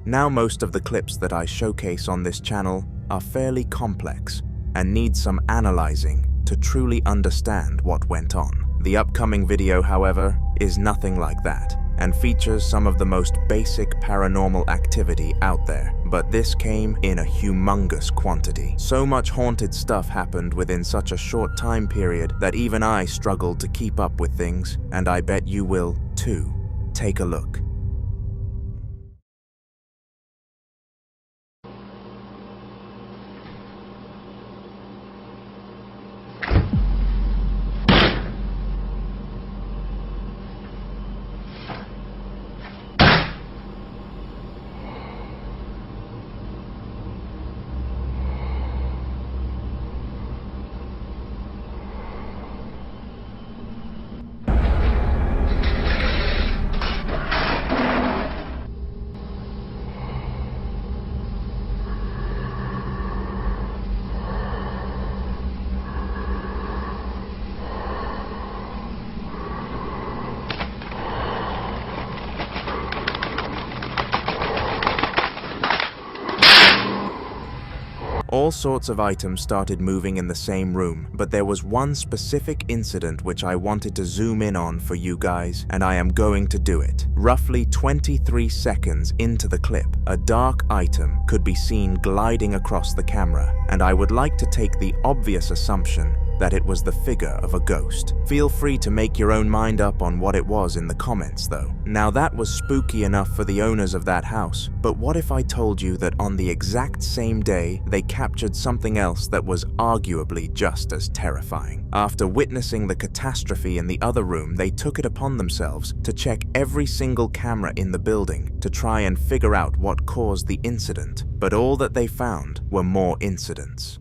[SPEAKER 1] Now most of the clips that I showcase on this channel are fairly complex and need some analyzing to truly understand what went on. The upcoming video, however, is nothing like that and features some of the most basic paranormal activity out there, but this came in a humongous quantity. So much haunted stuff happened within such a short time period that even I struggled to keep up with things, and I bet you will too. Take a look. All sorts of items started moving in the same room, but there was one specific incident which I wanted to zoom in on for you guys, and I am going to do it. Roughly 23 seconds into the clip, a dark item could be seen gliding across the camera, and I would like to take the obvious assumption that it was the figure of a ghost. Feel free to make your own mind up on what it was in the comments though. Now that was spooky enough for the owners of that house, but what if I told you that on the exact same day they captured something else that was arguably just as terrifying? After witnessing the catastrophe in the other room, they took it upon themselves to check every single camera in the building to try and figure out what caused the incident, but all that they found were more incidents.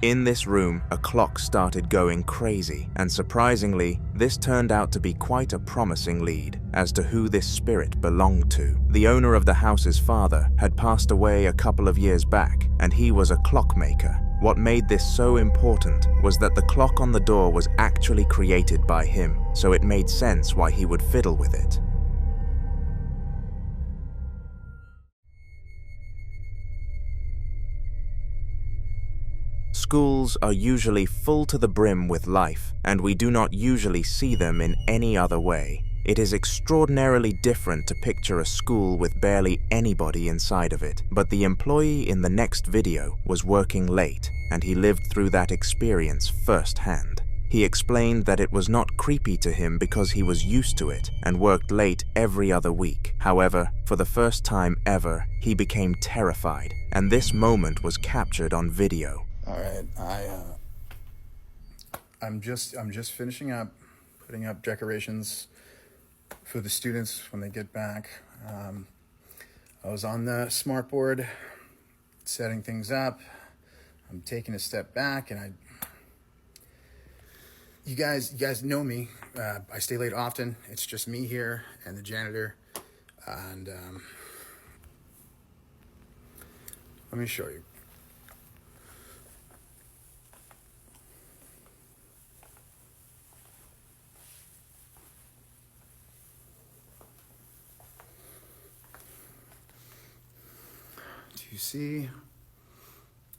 [SPEAKER 1] In this room, a clock started going crazy, and surprisingly, this turned out to be quite a promising lead as to who this spirit belonged to. The owner of the house's father had passed away a couple of years back, and he was a clockmaker. What made this so important was that the clock on the door was actually created by him, so it made sense why he would fiddle with it. Schools are usually full to the brim with life, and we do not usually see them in any other way. It is extraordinarily different to picture a school with barely anybody inside of it, but the employee in the next video was working late, and he lived through that experience firsthand. He explained that it was not creepy to him because he was used to it and worked late every other week. However, for the first time ever, he became terrified, and this moment was captured on video.
[SPEAKER 19] All right, I'm just finishing up putting up decorations for the students when they get back. I was on the smart board setting things up. I'm taking a step back, and you guys know me. I stay late often. It's just me here and the janitor, and let me show you.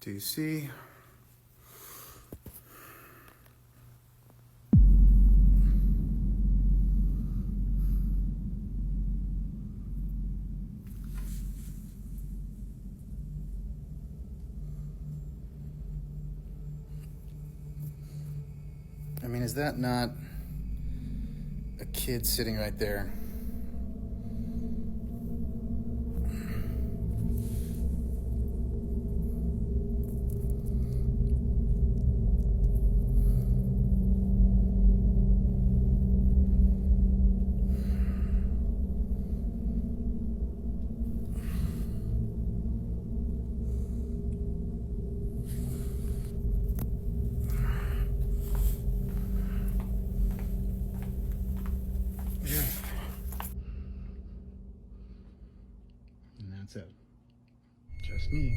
[SPEAKER 19] Do you see? I mean, is that not a kid sitting right there? Just me.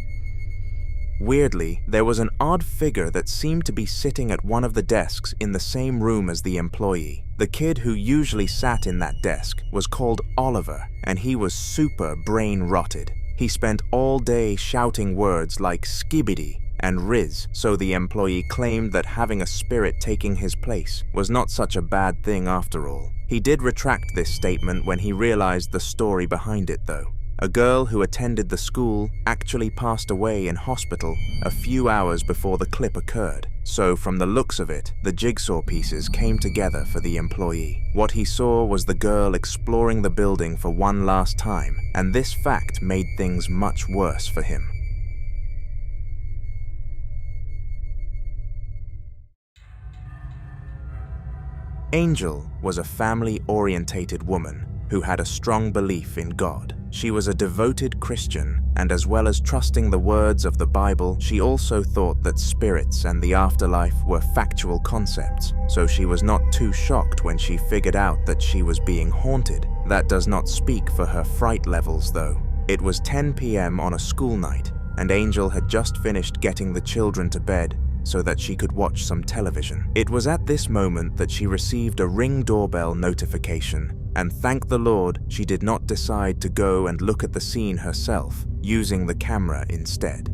[SPEAKER 1] Weirdly, there was an odd figure that seemed to be sitting at one of the desks in the same room as the employee. The kid who usually sat in that desk was called Oliver, and he was super brain-rotted. He spent all day shouting words like skibbity and riz, so the employee claimed that having a spirit taking his place was not such a bad thing after all. He did retract this statement when he realized the story behind it though. A girl who attended the school actually passed away in hospital a few hours before the clip occurred. So from the looks of it, the jigsaw pieces came together for the employee. What he saw was the girl exploring the building for one last time, and this fact made things much worse for him. Angel was a family-orientated woman who had a strong belief in God. She was a devoted Christian, and as well as trusting the words of the Bible, she also thought that spirits and the afterlife were factual concepts, so she was not too shocked when she figured out that she was being haunted. That does not speak for her fright levels, though. It was 10 p.m. on a school night, and Angel had just finished getting the children to bed so that she could watch some television. It was at this moment that she received a Ring doorbell notification, and thank the Lord she did not decide to go and look at the scene herself, using the camera instead.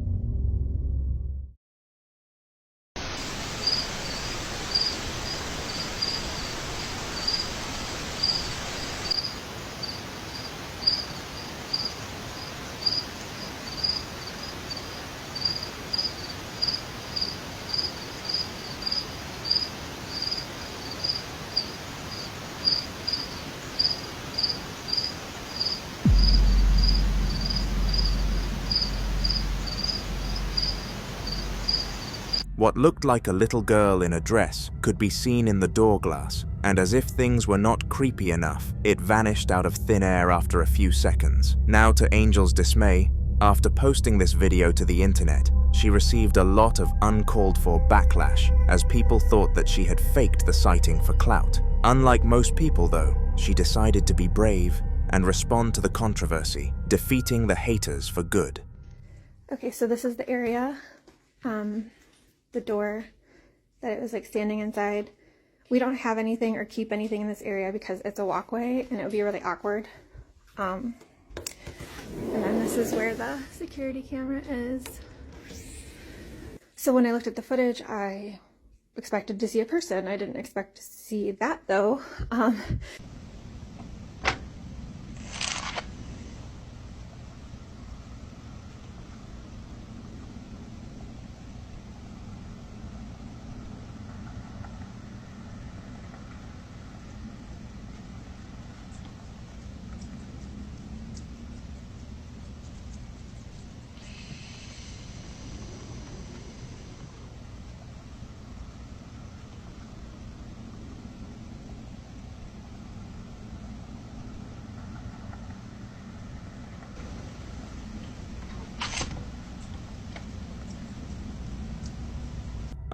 [SPEAKER 1] What looked like a little girl in a dress could be seen in the door glass, and as if things were not creepy enough, it vanished out of thin air after a few seconds. Now, to Angel's dismay, after posting this video to the internet, she received a lot of uncalled-for backlash, as people thought that she had faked the sighting for clout. Unlike most people, though, she decided to be brave and respond to the controversy, defeating the haters for good.
[SPEAKER 21] Okay, so this is the area. The door that it was like standing inside. We don't have anything or keep anything in this area because it's a walkway and it would be really awkward. And then this is where the security camera is. So when I looked at the footage, I expected to see a person. I didn't expect to see that though.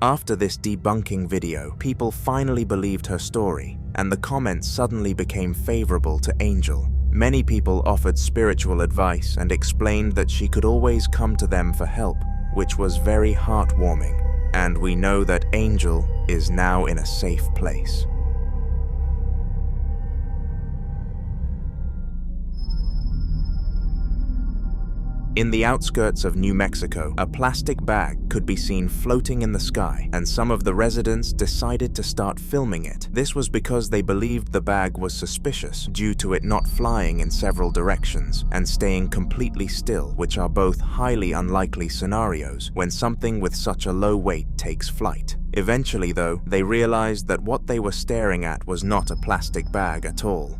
[SPEAKER 1] After this debunking video, people finally believed her story, and the comments suddenly became favorable to Angel. Many people offered spiritual advice and explained that she could always come to them for help, which was very heartwarming, and we know that Angel is now in a safe place. In the outskirts of New Mexico, a plastic bag could be seen floating in the sky, and some of the residents decided to start filming it. This was because they believed the bag was suspicious due to it not flying in several directions and staying completely still, which are both highly unlikely scenarios when something with such a low weight takes flight. Eventually, though, they realized that what they were staring at was not a plastic bag at all.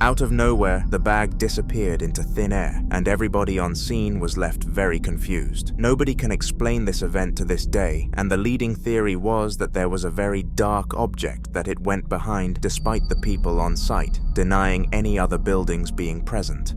[SPEAKER 1] Out of nowhere, the bag disappeared into thin air, and everybody on scene was left very confused. Nobody can explain this event to this day, and the leading theory was that there was a very dark object that it went behind despite the people on site denying any other buildings being present.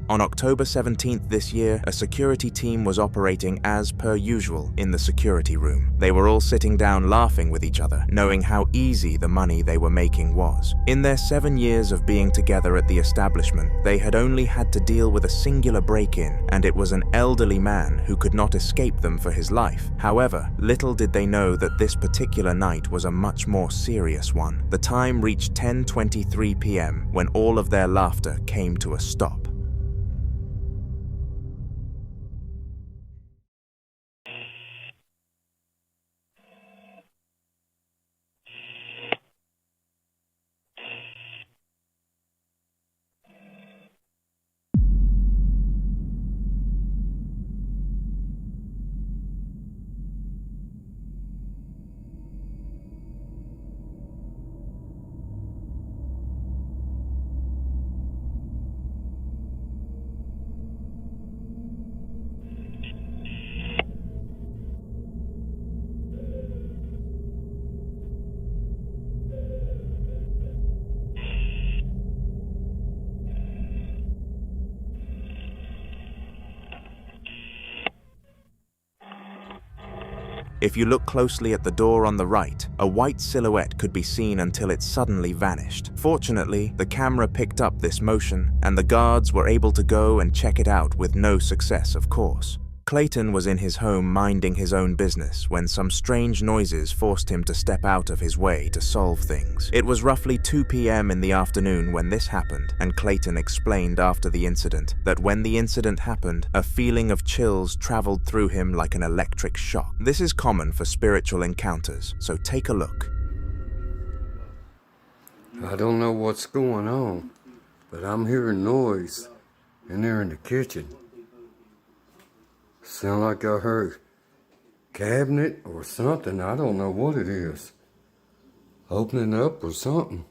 [SPEAKER 1] On October 17th this year, a security team was operating as per usual in the security room. They were all sitting down laughing with each other, knowing how easy the money they were making was. In their 7 years of being together at the establishment, they had only had to deal with a singular break-in, and it was an elderly man who could not escape them for his life. However, little did they know that this particular night was a much more serious one. The time reached 10:23 p.m. when all of their laughter came to a stop. If you look closely at the door on the right, a white silhouette could be seen until it suddenly vanished. Fortunately, the camera picked up this motion, and the guards were able to go and check it out with no success, of course. Clayton was in his home minding his own business when some strange noises forced him to step out of his way to solve things. It was roughly 2 p.m. in the afternoon when this happened, and Clayton explained after the incident that when the incident happened, a feeling of chills traveled through him like an electric shock. This is common for spiritual encounters, so take a look.
[SPEAKER 3] I don't know what's going on, but I'm hearing noise in there in the kitchen. Sound like I heard cabinet or something. I don't know what it is. Opening up or something.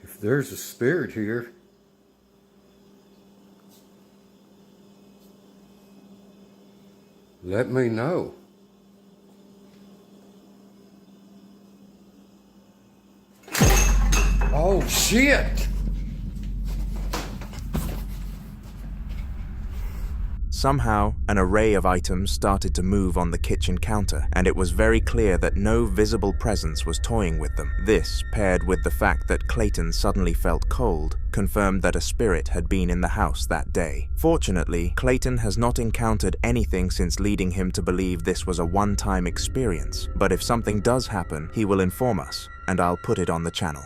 [SPEAKER 3] If there's a spirit here, let me know. Oh, shit!
[SPEAKER 1] Somehow, an array of items started to move on the kitchen counter, and it was very clear that no visible presence was toying with them. This, paired with the fact that Clayton suddenly felt cold, confirmed that a spirit had been in the house that day. Fortunately, Clayton has not encountered anything since leading him to believe this was a one-time experience, but if something does happen, he will inform us, and I'll put it on the channel.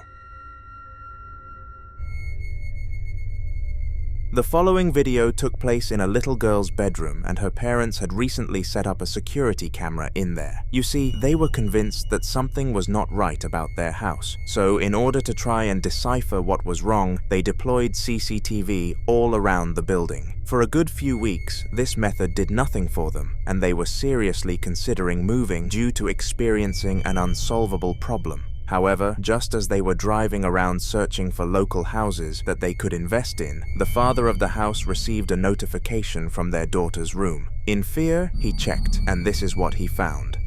[SPEAKER 1] The following video took place in a little girl's bedroom, and her parents had recently set up a security camera in there. You see, they were convinced that something was not right about their house, so in order to try and decipher what was wrong, they deployed CCTV all around the building. For a good few weeks, this method did nothing for them, and they were seriously considering moving due to experiencing an unsolvable problem. However, just as they were driving around searching for local houses that they could invest in, the father of the house received a notification from their daughter's room. In fear, he checked, and this is what he found.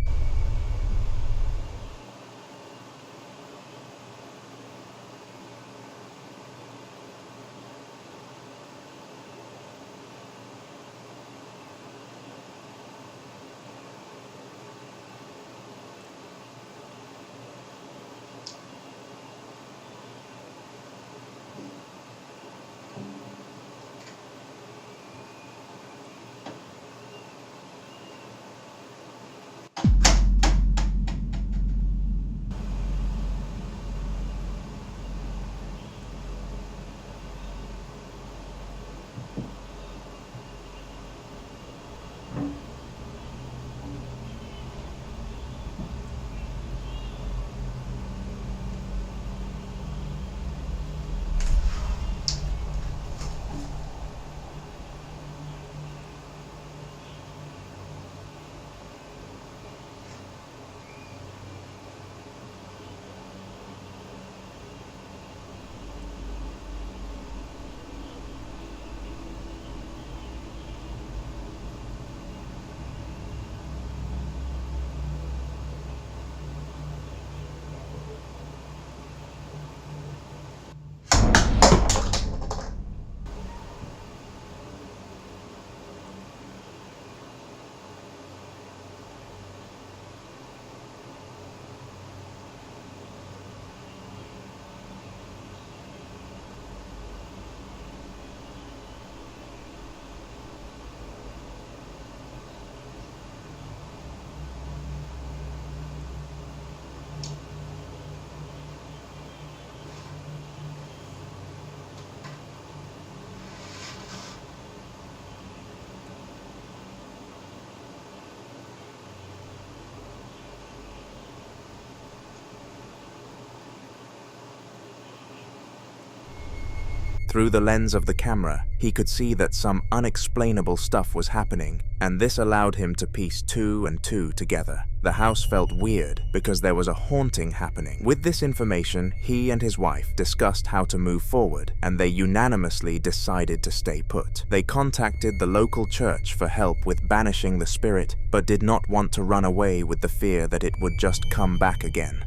[SPEAKER 1] Through the lens of the camera, he could see that some unexplainable stuff was happening, and this allowed him to piece 2 and 2 together. The house felt weird because there was a haunting happening. With this information, he and his wife discussed how to move forward, and they unanimously decided to stay put. They contacted the local church for help with banishing the spirit, but did not want to run away with the fear that it would just come back again.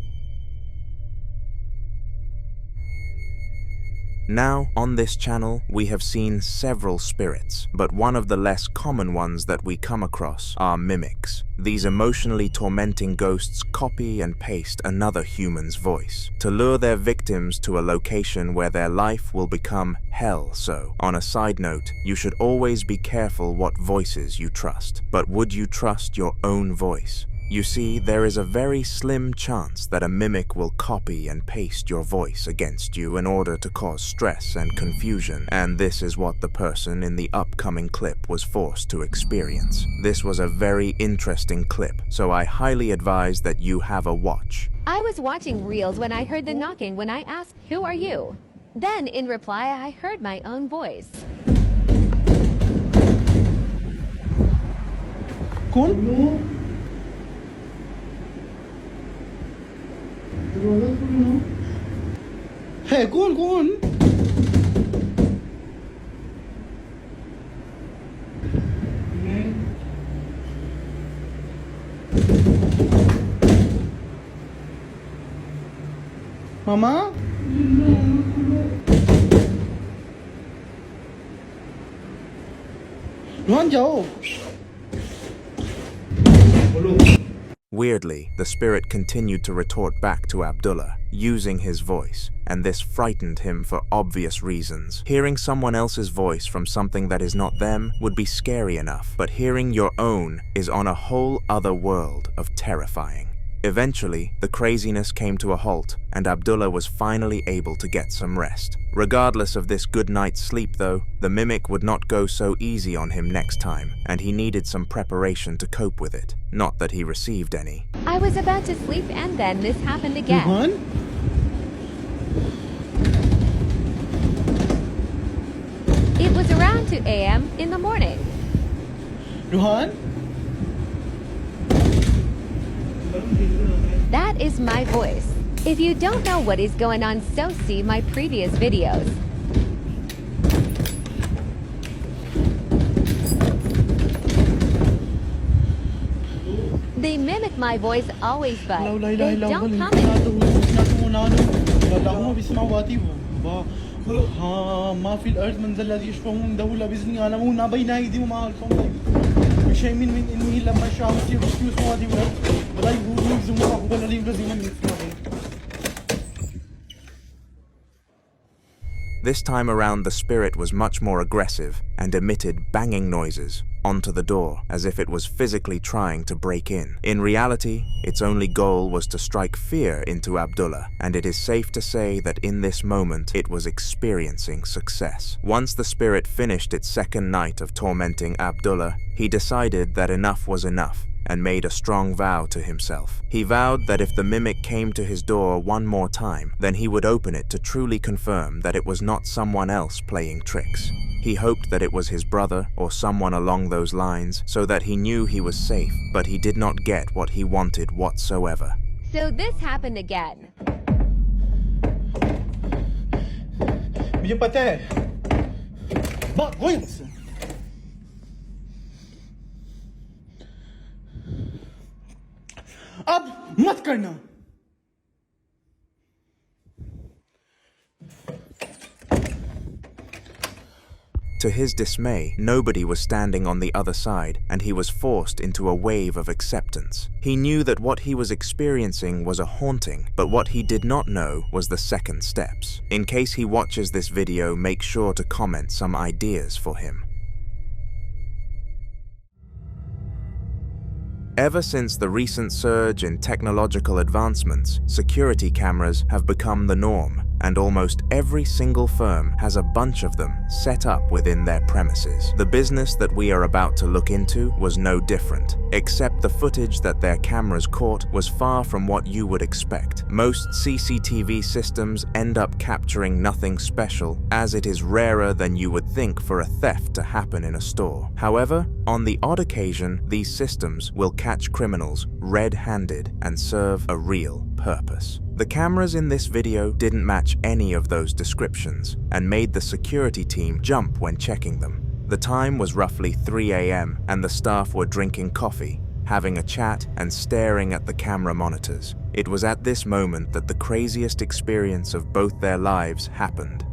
[SPEAKER 1] Now, on this channel, we have seen several spirits, but one of the less common ones that we come across are mimics. These emotionally tormenting ghosts copy and paste another human's voice to lure their victims to a location where their life will become hell. So, on a side note, you should always be careful what voices you trust. But would you trust your own voice? You see, there is a very slim chance that a mimic will copy and paste your voice against you in order to cause stress and confusion, and this is what the person in the upcoming clip was forced to experience. This was a very interesting clip, so I highly advise that you have a watch.
[SPEAKER 4] I was watching Reels when I heard the knocking when I asked, "Who are you?" Then, in reply, I heard my own voice.
[SPEAKER 12] Cool? Hey, go on. Mama? Run, Joe.
[SPEAKER 1] Weirdly, the spirit continued to retort back to Abdullah, using his voice, and this frightened him for obvious reasons. Hearing someone else's voice from something that is not them would be scary enough, but hearing your own is on a whole other world of terrifying. Eventually, the craziness came to a halt, and Abdullah was finally able to get some rest. Regardless of this good night's sleep though, the mimic would not go so easy on him next time, and he needed some preparation to cope with it. Not that he received any.
[SPEAKER 4] I was about to sleep and then this happened again. It was around 2 a.m. in the morning.
[SPEAKER 12] Ruhan?
[SPEAKER 4] That is my voice. If you don't know what is going on, so see my previous videos. They mimic my voice always, but they don't comment.
[SPEAKER 1] This time around, the spirit was much more aggressive and emitted banging noises onto the door as if it was physically trying to break in. In reality, its only goal was to strike fear into Abdullah, and it is safe to say that in this moment it was experiencing success. Once the spirit finished its second night of tormenting Abdullah, he decided that enough was enough and made a strong vow to himself. He vowed that if the mimic came to his door one more time, then he would open it to truly confirm that it was not someone else playing tricks. He hoped that it was his brother or someone along those lines so that he knew he was safe, but he did not get what he wanted whatsoever.
[SPEAKER 4] So this happened again.
[SPEAKER 12] मुझे पता है बहुत वहीं अब मत करना.
[SPEAKER 1] To his dismay, nobody was standing on the other side, and he was forced into a wave of acceptance. He knew that what he was experiencing was a haunting, but what he did not know was the second steps. In case he watches this video, make sure to comment some ideas for him. Ever since the recent surge in technological advancements, security cameras have become the norm, and almost every single firm has a bunch of them set up within their premises. The business that we are about to look into was no different, except the footage that their cameras caught was far from what you would expect. Most CCTV systems end up capturing nothing special, as it is rarer than you would think for a theft to happen in a store. However, on the odd occasion, these systems will catch criminals red-handed and serve a real purpose. The cameras in this video didn't match any of those descriptions and made the security team jump when checking them. The time was roughly 3 a.m. and the staff were drinking coffee, having a chat and staring at the camera monitors. It was at this moment that the craziest experience of both their lives happened.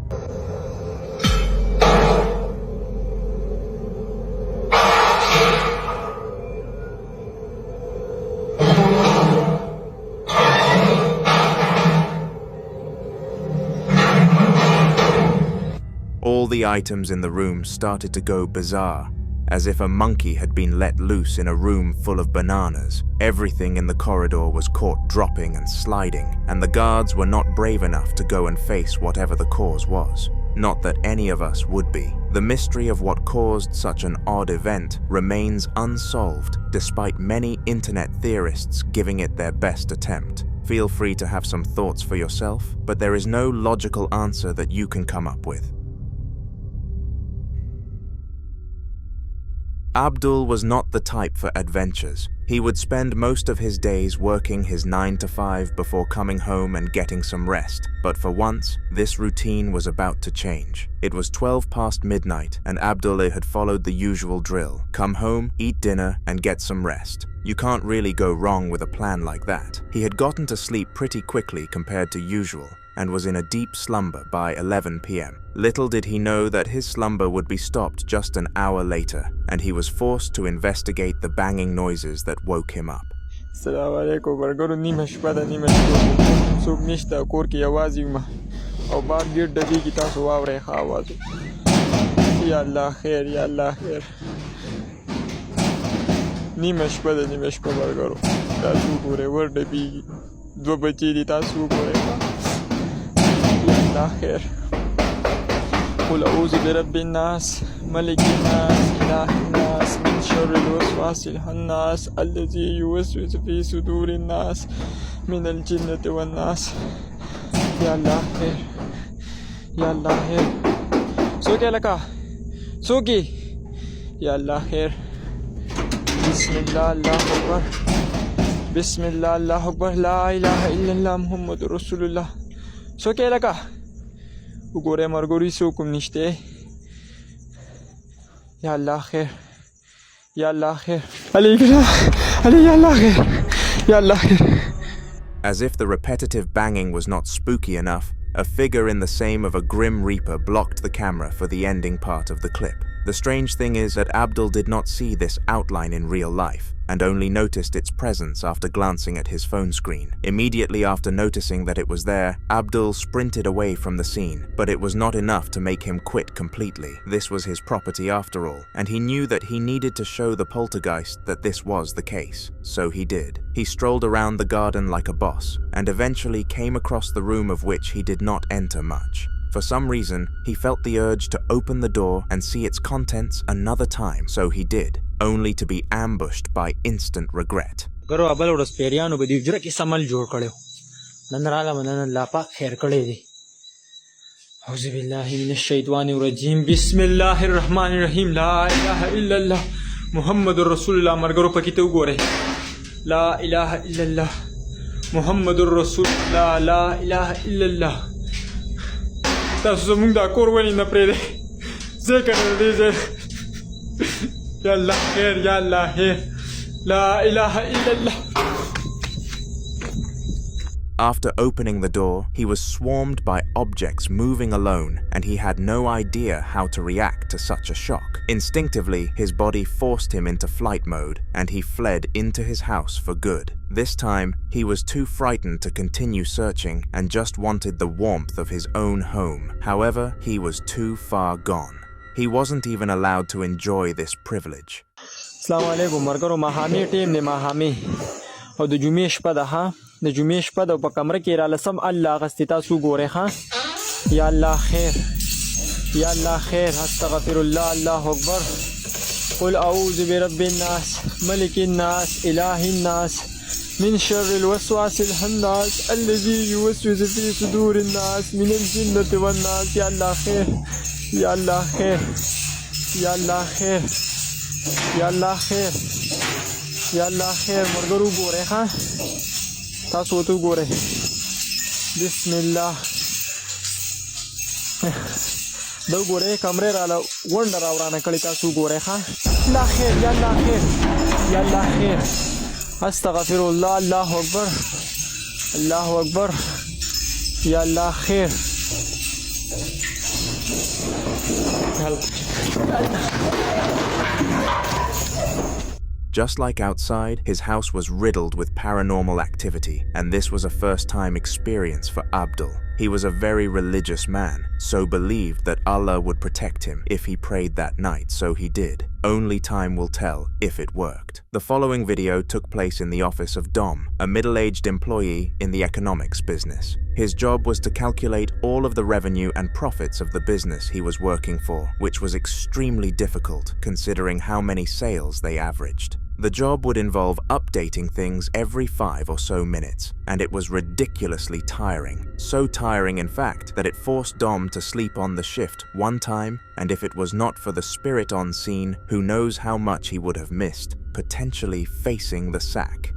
[SPEAKER 1] All the items in the room started to go bizarre, as if a monkey had been let loose in a room full of bananas. Everything in the corridor was caught dropping and sliding, and the guards were not brave enough to go and face whatever the cause was. Not that any of us would be. The mystery of what caused such an odd event remains unsolved, despite many internet theorists giving it their best attempt. Feel free to have some thoughts for yourself, but there is no logical answer that you can come up with. Abdul was not the type for adventures. He would spend most of his days working his 9 to 5 before coming home and getting some rest. But for once, this routine was about to change. It was 12 past midnight and Abdullah had followed the usual drill. Come home, eat dinner, and get some rest. You can't really go wrong with a plan like that. He had gotten to sleep pretty quickly compared to usual, and was in a deep slumber by 11 p.m. Little did he know that his slumber would be stopped just an hour later, and he was forced to investigate the banging noises that woke him up.
[SPEAKER 10] Assalamu alaikum, bargaru nima shpada nima sub nishta kor ki आवाज yuma aw bar gir dagi ki tasu awre kha आवाज ya Allah khair ya Allah khair nima shpada bargaru tasu gore word bi do bachi di tasu gore آخر قل أعوذ برب الناس ملك الناس إله الناس من شر الوسواس الخناس الذي يوسوس في صدور الناس من الجنة والناس يا الله خير يا الله خير سوكي لك سوكي يا الله خير بسم الله الله أكبر بسم الله الله أكبر لا إله إلا الله محمد رسول الله سوكي لك وګوره مرګوري څوک نشته یا الله خیر یا الله خیر علي یا الله خیر یا الله خیر.
[SPEAKER 1] As if the repetitive banging was not spooky enough, a figure in the same of a grim reaper blocked the camera for the ending part of the clip. The strange thing is that Abdul did not see this outline in real life, and only noticed its presence after glancing at his phone screen. Immediately after noticing that it was there, Abdul sprinted away from the scene, but it was not enough to make him quit completely. This was his property after all, and he knew that he needed to show the poltergeist that this was the case. So he did. He strolled around the garden like a boss, and eventually came across the room of which he did not enter much. For some reason, he felt the urge to open the door and see its contents another time, so he did, only to be ambushed by instant regret.
[SPEAKER 10] ګرو ابل ورځ پیریانو به دې جره کې سمل جوړ کړو نن راغله نن الله پاک خیر کړی دی اعوذ بالله من الشیطان الرجیم بسم الله الرحمن الرحیم لا اله الا الله محمد رسول الله مرګرو پکې ته وګوره لا اله الا الله محمد رسول الله لا اله الا الله تاسو زمونږ دا کور ولې نه پرېږدئ ځکه نه دی یا الله خیر یا الله خیر لا إله إلا الله.
[SPEAKER 1] After opening the door, he was swarmed by objects moving alone, and he had no idea how to react to such a shock. Instinctively, his body forced him into flight mode, and he fled into his house for good. This time, he was too frightened to continue searching and just wanted the warmth of his own home. However, he was too far gone. He wasn't even allowed to enjoy this privilege.
[SPEAKER 10] Assalamu alaikum, مرګرو ماهامي ټیم دی ماهامي او د جمعې شپه ده ها د جمعې شپه ده په کمره کې را لسم الله غستې تاسو ګورئ ها Ya Allah khair. Ya Allah khair. Astaghfirullah. Allahu Akbar. قل أعوذ برب الناس ملك الناس إله الناس من شر الوسواس الخناس الذي يوسوس في صدور الناس من الجنة والناس. يا الله خير يا الله خير يا الله خير يا الله خير يا الله خير. مرګرو ګوره ها تاسو ته ګوره. بسم الله. دو ګوره کمرې رااله ونډه راورانه کړې تاسو ګوره ها. الله خير يا الله خير يا الله خير. استغفر الله. الله أكبر الله أكبر. يا الله خير.
[SPEAKER 1] Just like outside, his house was riddled with paranormal activity, and this was a first-time experience for Abdul. He was a very religious man, so believed that Allah would protect him if he prayed that night, so he did. Only time will tell if it worked. The following video took place in the office of Dom, a middle-aged employee in the economics business. His job was to calculate all of the revenue and profits of the business he was working for, which was extremely difficult considering how many sales they averaged. The job would involve updating things every 5 or so minutes, and it was ridiculously tiring. So tiring, in fact, that it forced Dom to sleep on the shift one time, and if it was not for the spirit on scene, who knows how much he would have missed, potentially facing the sack.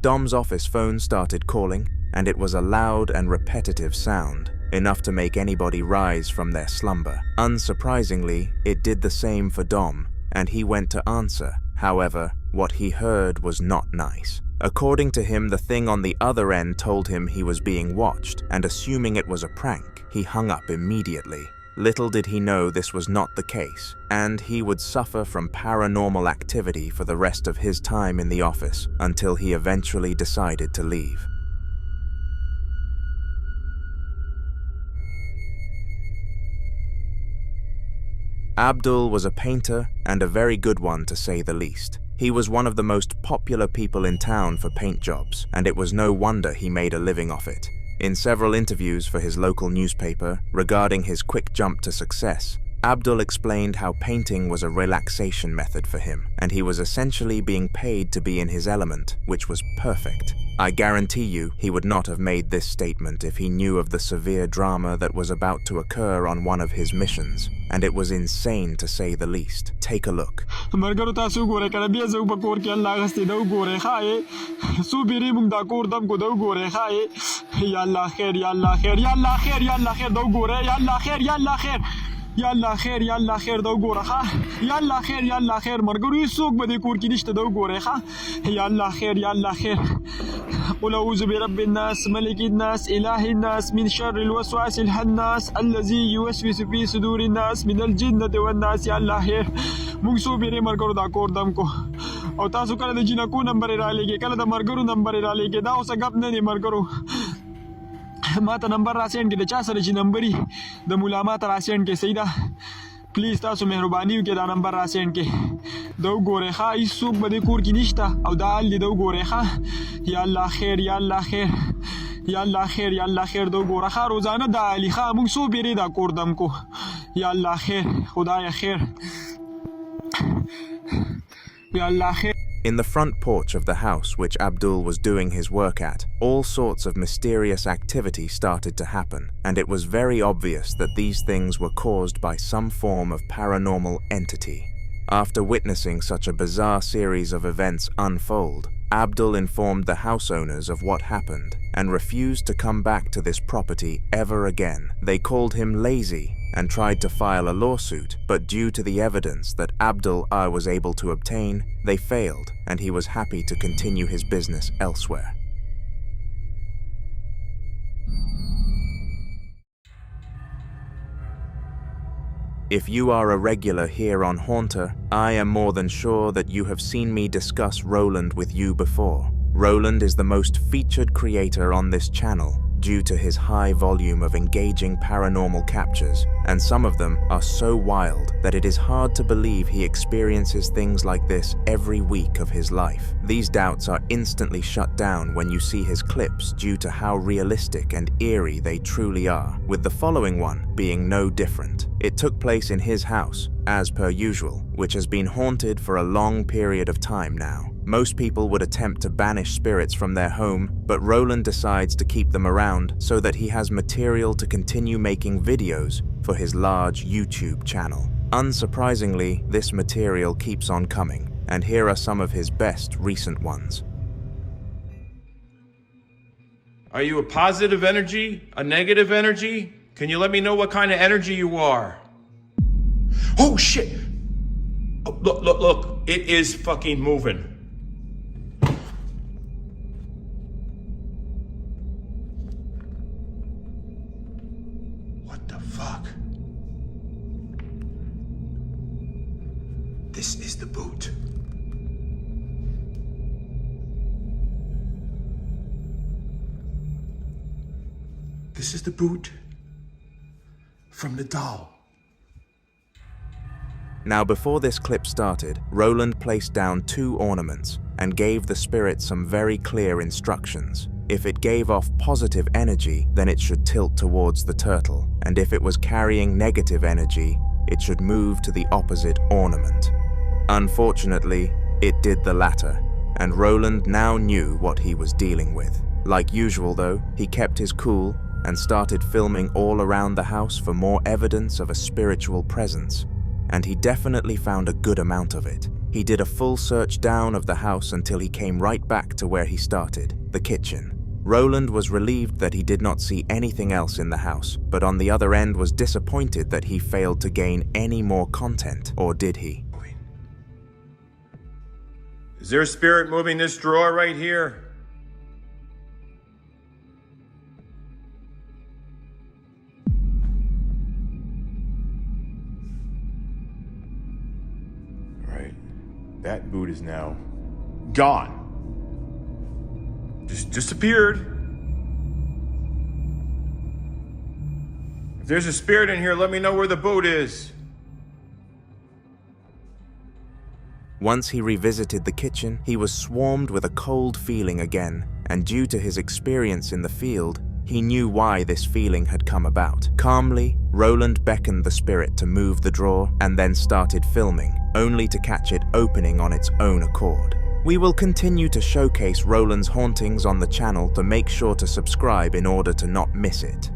[SPEAKER 1] Dom's office phone started calling, and it was a loud and repetitive sound, enough to make anybody rise from their slumber. Unsurprisingly, it did the same for Dom, and he went to answer. However, what he heard was not nice. According to him, the thing on the other end told him he was being watched, and assuming it was a prank, he hung up immediately. Little did he know this was not the case, and he would suffer from paranormal activity for the rest of his time in the office until he eventually decided to leave. Abdul was a painter, and a very good one to say the least. He was one of the most popular people in town for paint jobs, and it was no wonder he made a living off it. In several interviews for his local newspaper regarding his quick jump to success, Abdul explained how painting was a relaxation method for him, and he was essentially being paid to be in his element, which was perfect. I guarantee you he would not have made this statement if he knew of the severe drama that was about to occur on one of his missions, and it was insane to say the least. Take a look.
[SPEAKER 10] Yalla khair da وګوره ها yalla khair مرګرو هیڅوک به د کور کې نشته دا وګوره ها yalla khair قل اعوذ برب الناس ملك الناس اله الناس من شر الوسواس الخناس الذي يوسوس في صدور الناس من الجنة والناس yalla khair موږ سو بیره مرګرو دا کور دم کو او تاسو کله د جنکو نمبر را لګي کله د مرګرو نمبر را لګي دا اوس غب نه دی مرګرو ما ته نمبر را سینډ کې د چا سره چې نمبري د مولا ما ته را سینډ کې سیدا پلیز تاسو مهرباني وکړئ دا نمبر را سینډ کې دا وګورئ ښه هیڅوک به دې کور کې نشته او دا حال دی دا وګورئ ښه یا الله خیر یا الله خیر یا الله خیر یا الله خیر دا وګوره ښه روزانه دا علي ښه موږ څو بیرې دا کور دم کو یا الله خیر خدای خیر یا الله خیر.
[SPEAKER 1] In the front porch of the house which Abdul was doing his work at, all sorts of mysterious activity started to happen, and it was very obvious that these things were caused by some form of paranormal entity. After witnessing such a bizarre series of events unfold, Abdul informed the house owners of what happened and refused to come back to this property ever again. They called him lazy and tried to file a lawsuit, but due to the evidence that Abdul was able to obtain, they failed, and he was happy to continue his business elsewhere. If you are a regular here on Haunter, I am more than sure that you have seen me discuss Roland with you before. Roland is the most featured creator on this channel due to his high volume of engaging paranormal captures, and some of them are so wild that it is hard to believe he experiences things like this every week of his life. These doubts are instantly shut down when you see his clips due to how realistic and eerie they truly are, with the following one being no different. It took place in his house, as per usual, which has been haunted for a long period of time now. Most people would attempt to banish spirits from their home, but Roland decides to keep them around so that he has material to continue making videos for his large YouTube channel. Unsurprisingly, this material keeps on coming, and here are some of his best recent ones.
[SPEAKER 5] Are you a positive energy? A negative energy? Can you let me know what kind of energy you are? Oh shit! Oh, look, it is fucking moving. What the fuck? This is the boot. This is the boot from the doll.
[SPEAKER 1] Now, before this clip started, Roland placed down 2 ornaments and gave the spirit some very clear instructions. If it gave off positive energy, then it should tilt towards the turtle, and if it was carrying negative energy, it should move to the opposite ornament. Unfortunately, it did the latter, and Roland now knew what he was dealing with. Like usual though, he kept his cool and started filming all around the house for more evidence of a spiritual presence. And he definitely found a good amount of it. He did a full search down of the house until he came right back to where he started, the kitchen. Roland was relieved that he did not see anything else in the house, but on the other end was disappointed that he failed to gain any more content, or did he?
[SPEAKER 5] Is there a spirit moving this drawer right here?
[SPEAKER 17] Right. That boot is now gone.
[SPEAKER 5] Just disappeared. If there's a spirit in here, let me know where the boot is.
[SPEAKER 1] Once he revisited the kitchen, he was swarmed with a cold feeling again, and due to his experience in the field, he knew why this feeling had come about. Calmly, Roland beckoned the spirit to move the drawer and then started filming, only to catch it opening on its own accord. We will continue to showcase Roland's hauntings on the channel, to make sure to subscribe in order to not miss it.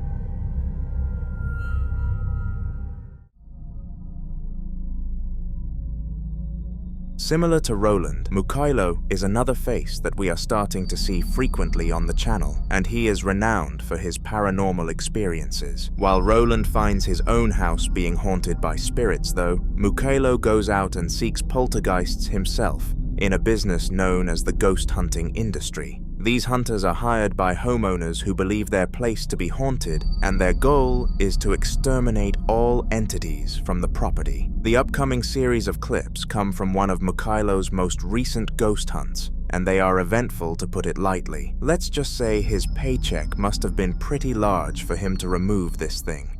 [SPEAKER 1] Similar to Roland, Muko is another face that we are starting to see frequently on the channel, and he is renowned for his paranormal experiences. While Roland finds his own house being haunted by spirits though, Muko goes out and seeks poltergeists himself, in a business known as the ghost hunting industry. These hunters are hired by homeowners who believe their place to be haunted, and their goal is to exterminate all entities from the property. The upcoming series of clips come from one of Muko's most recent ghost hunts, and they are eventful to put it lightly. Let's just say his paycheck must have been pretty large for him to remove this thing.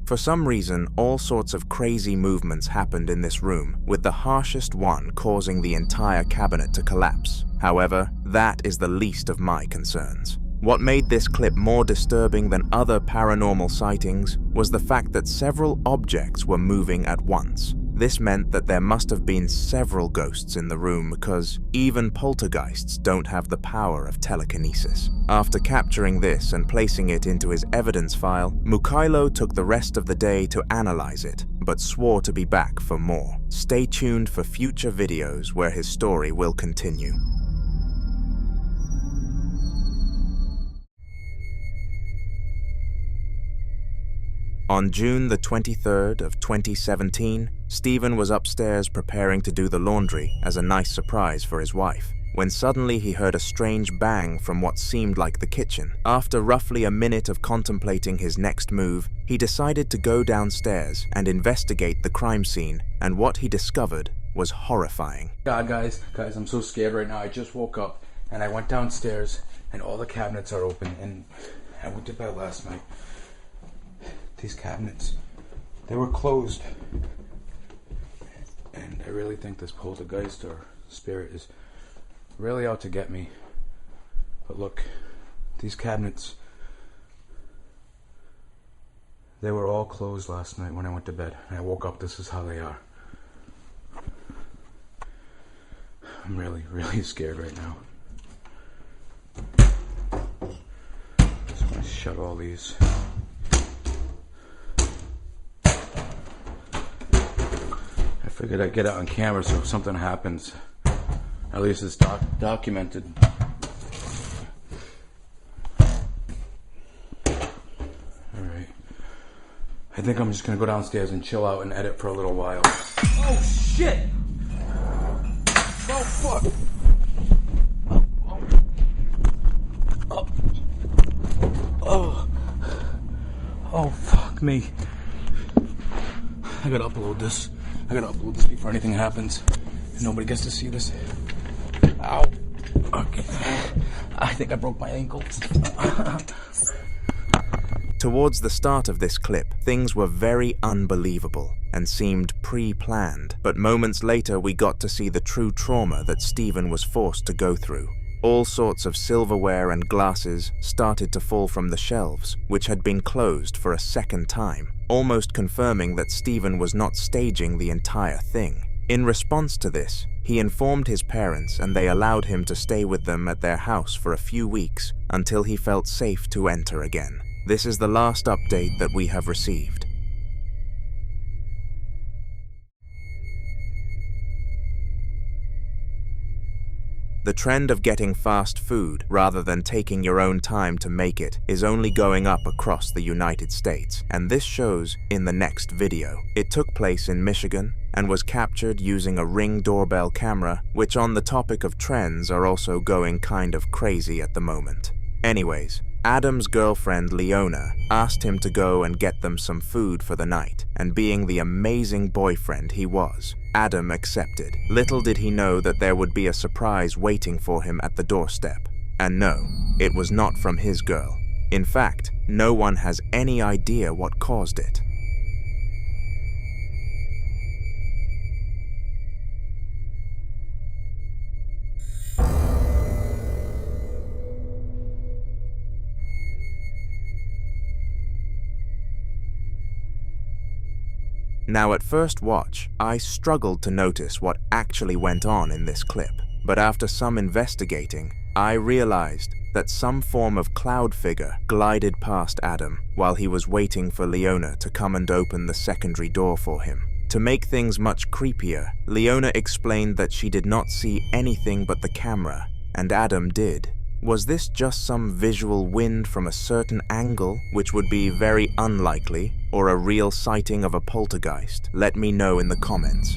[SPEAKER 1] For some reason, all sorts of crazy movements happened in this room, with the harshest one causing the entire cabinet to collapse. However, that is the least of my concerns. What made this clip more disturbing than other paranormal sightings was the fact that several objects were moving at once. This meant that there must have been several ghosts in the room, because even poltergeists don't have the power of telekinesis. After capturing this and placing it into his evidence file, Muko took the rest of the day to analyze it, but swore to be back for more. Stay tuned for future videos where his story will continue. On June the 23rd of 2017, Stephen was upstairs preparing to do the laundry as a nice surprise for his wife, when suddenly he heard a strange bang from what seemed like the kitchen. After roughly a minute of contemplating his next move, he decided to go downstairs and investigate the crime scene, and what he discovered was horrifying.
[SPEAKER 6] God, guys, I'm so scared right now. I just woke up and I went downstairs and all the cabinets are open, and I went to bed last night. These cabinets, they were closed. And I really think this poltergeist or spirit is really out to get me. But look, these cabinets, they were all closed last night when I went to bed. And I woke up, this is how they are. I'm really, really scared right now. Just want to shut all these. I figured I'd get it on camera so if something happens, at least it's documented. Alright. I think I'm just gonna go downstairs and chill out and edit for a little while. Oh shit! Oh fuck! Oh fuck me. I gotta upload this. I gotta upload this before anything happens and nobody gets to see this.
[SPEAKER 10] Ow. Okay. I think I broke my ankles.
[SPEAKER 1] Towards the start of this clip, things were very unbelievable and seemed pre-planned, but moments later we got to see the true trauma that Stephen was forced to go through. All sorts of silverware and glasses started to fall from the shelves, which had been closed for a second time, almost confirming that Stephen was not staging the entire thing. In response to this, he informed his parents and they allowed him to stay with them at their house for a few weeks until he felt safe to enter again. This is the last update that we have received. The trend of getting fast food rather than taking your own time to make it is only going up across the United States, and this shows in the next video. It took place in Michigan and was captured using a Ring doorbell camera, which on the topic of trends are also going kind of crazy at the moment. Anyways, Adam's girlfriend Leona asked him to go and get them some food for the night, and being the amazing boyfriend he was, Adam accepted. Little did he know that there would be a surprise waiting for him at the doorstep. And no, it was not from his girl. In fact, no one has any idea what caused it. Now at first watch, I struggled to notice what actually went on in this clip, but after some investigating, I realized that some form of cloud figure glided past Adam while he was waiting for Leona to come and open the secondary door for him. To make things much creepier, Leona explained that she did not see anything but the camera, and Adam did. Was this just some visual wind from a certain angle, which would be very unlikely, or a real sighting of a poltergeist? Let me know in the comments.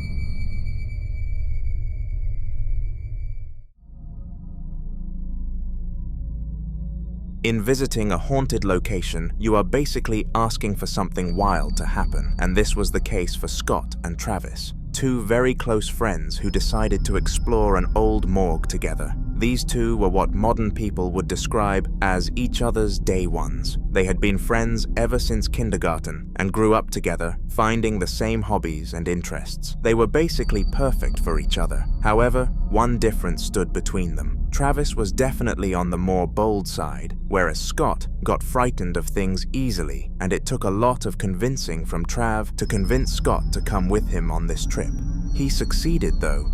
[SPEAKER 1] In visiting a haunted location, you are basically asking for something wild to happen, and this was the case for Scott and Travis, two very close friends who decided to explore an old morgue together. These two were what modern people would describe as each other's day ones. They had been friends ever since kindergarten and grew up together, finding the same hobbies and interests. They were basically perfect for each other. However, one difference stood between them. Travis was definitely on the more bold side, whereas Scott got frightened of things easily, and it took a lot of convincing from Trav to convince Scott to come with him on this trip. He succeeded though.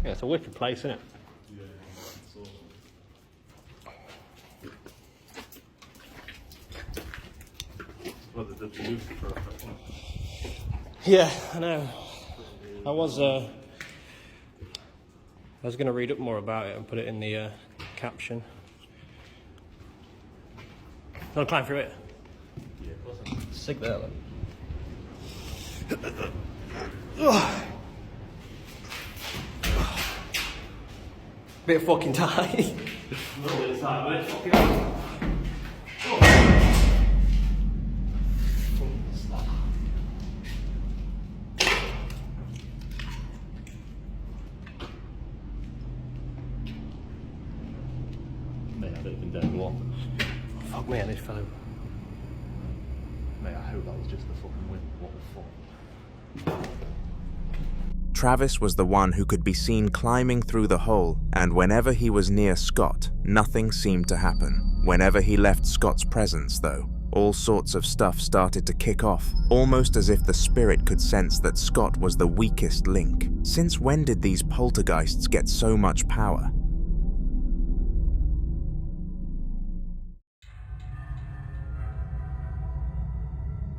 [SPEAKER 10] Yeah, it's a wicked place, isn't it? Yeah, I know. I was going to read up more about it and put it in the caption. Want to climb through it? Yeah, of course. Sick there, then. Bit fucking tight. A little bit tight, but it's fucking hard. Fuck me, this fellow.
[SPEAKER 9] Mate, I hope that was just the fucking wind. What the fuck?
[SPEAKER 1] Travis was the one who could be seen climbing through the hole, and whenever he was near Scott, nothing seemed to happen. Whenever he left Scott's presence, though, all sorts of stuff started to kick off, almost as if the spirit could sense that Scott was the weakest link. Since when did these poltergeists get so much power?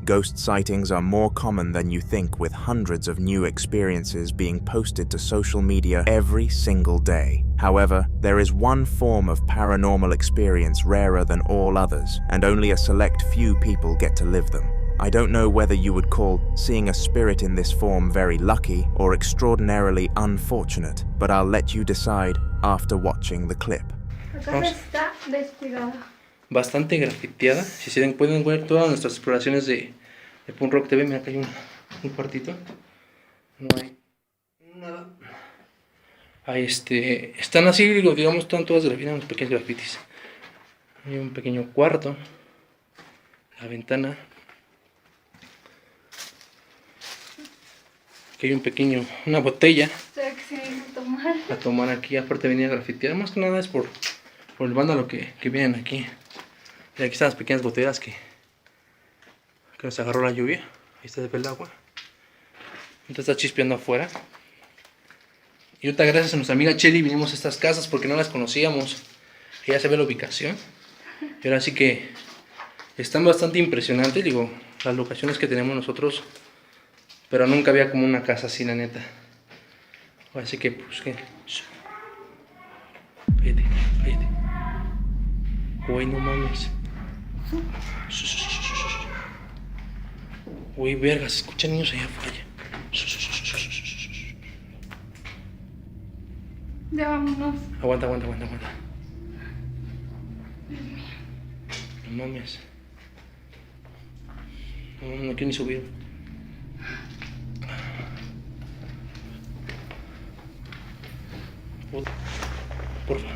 [SPEAKER 1] Ghost sightings are more common than you think, with hundreds of new experiences being posted to social media every single day. However, there is one form of paranormal experience rarer than all others, and only a select few people get to live them. I don't know whether you would call seeing a spirit in this form very lucky or extraordinarily unfortunate, but I'll let you decide after watching the clip.
[SPEAKER 21] Acá está despegada.
[SPEAKER 7] Bastante grafiteada. Si se pueden ver todas nuestras exploraciones de Punk Rock TV, mira que hay un cuartito. No hay nada. Ahí están así, digamos, están todas grafitadas, unos pequeños grafitis. Hay un pequeño cuarto, la ventana. Aquí hay una botella a tomar aquí. Aparte venía a grafitear, más que nada es por el vándalo que vienen aquí. Y aquí están las pequeñas botellas que nos agarró la lluvia. Ahí está el agua. Entonces está chispeando afuera. Y ahorita gracias a nuestra amiga Chelly vinimos a estas casas porque no las conocíamos. Ya se ve la ubicación. Y ahora sí que están bastante impresionantes, digo, las locaciones que tenemos nosotros. Pero nunca había como una casa así, la neta. Así que, pues, que... Cállate. Güey, no mames. Güey, verga, se escuchan niños allá afuera.
[SPEAKER 13] Ya vámonos.
[SPEAKER 7] Aguanta. No mames. No quiero ni subir. Porfa.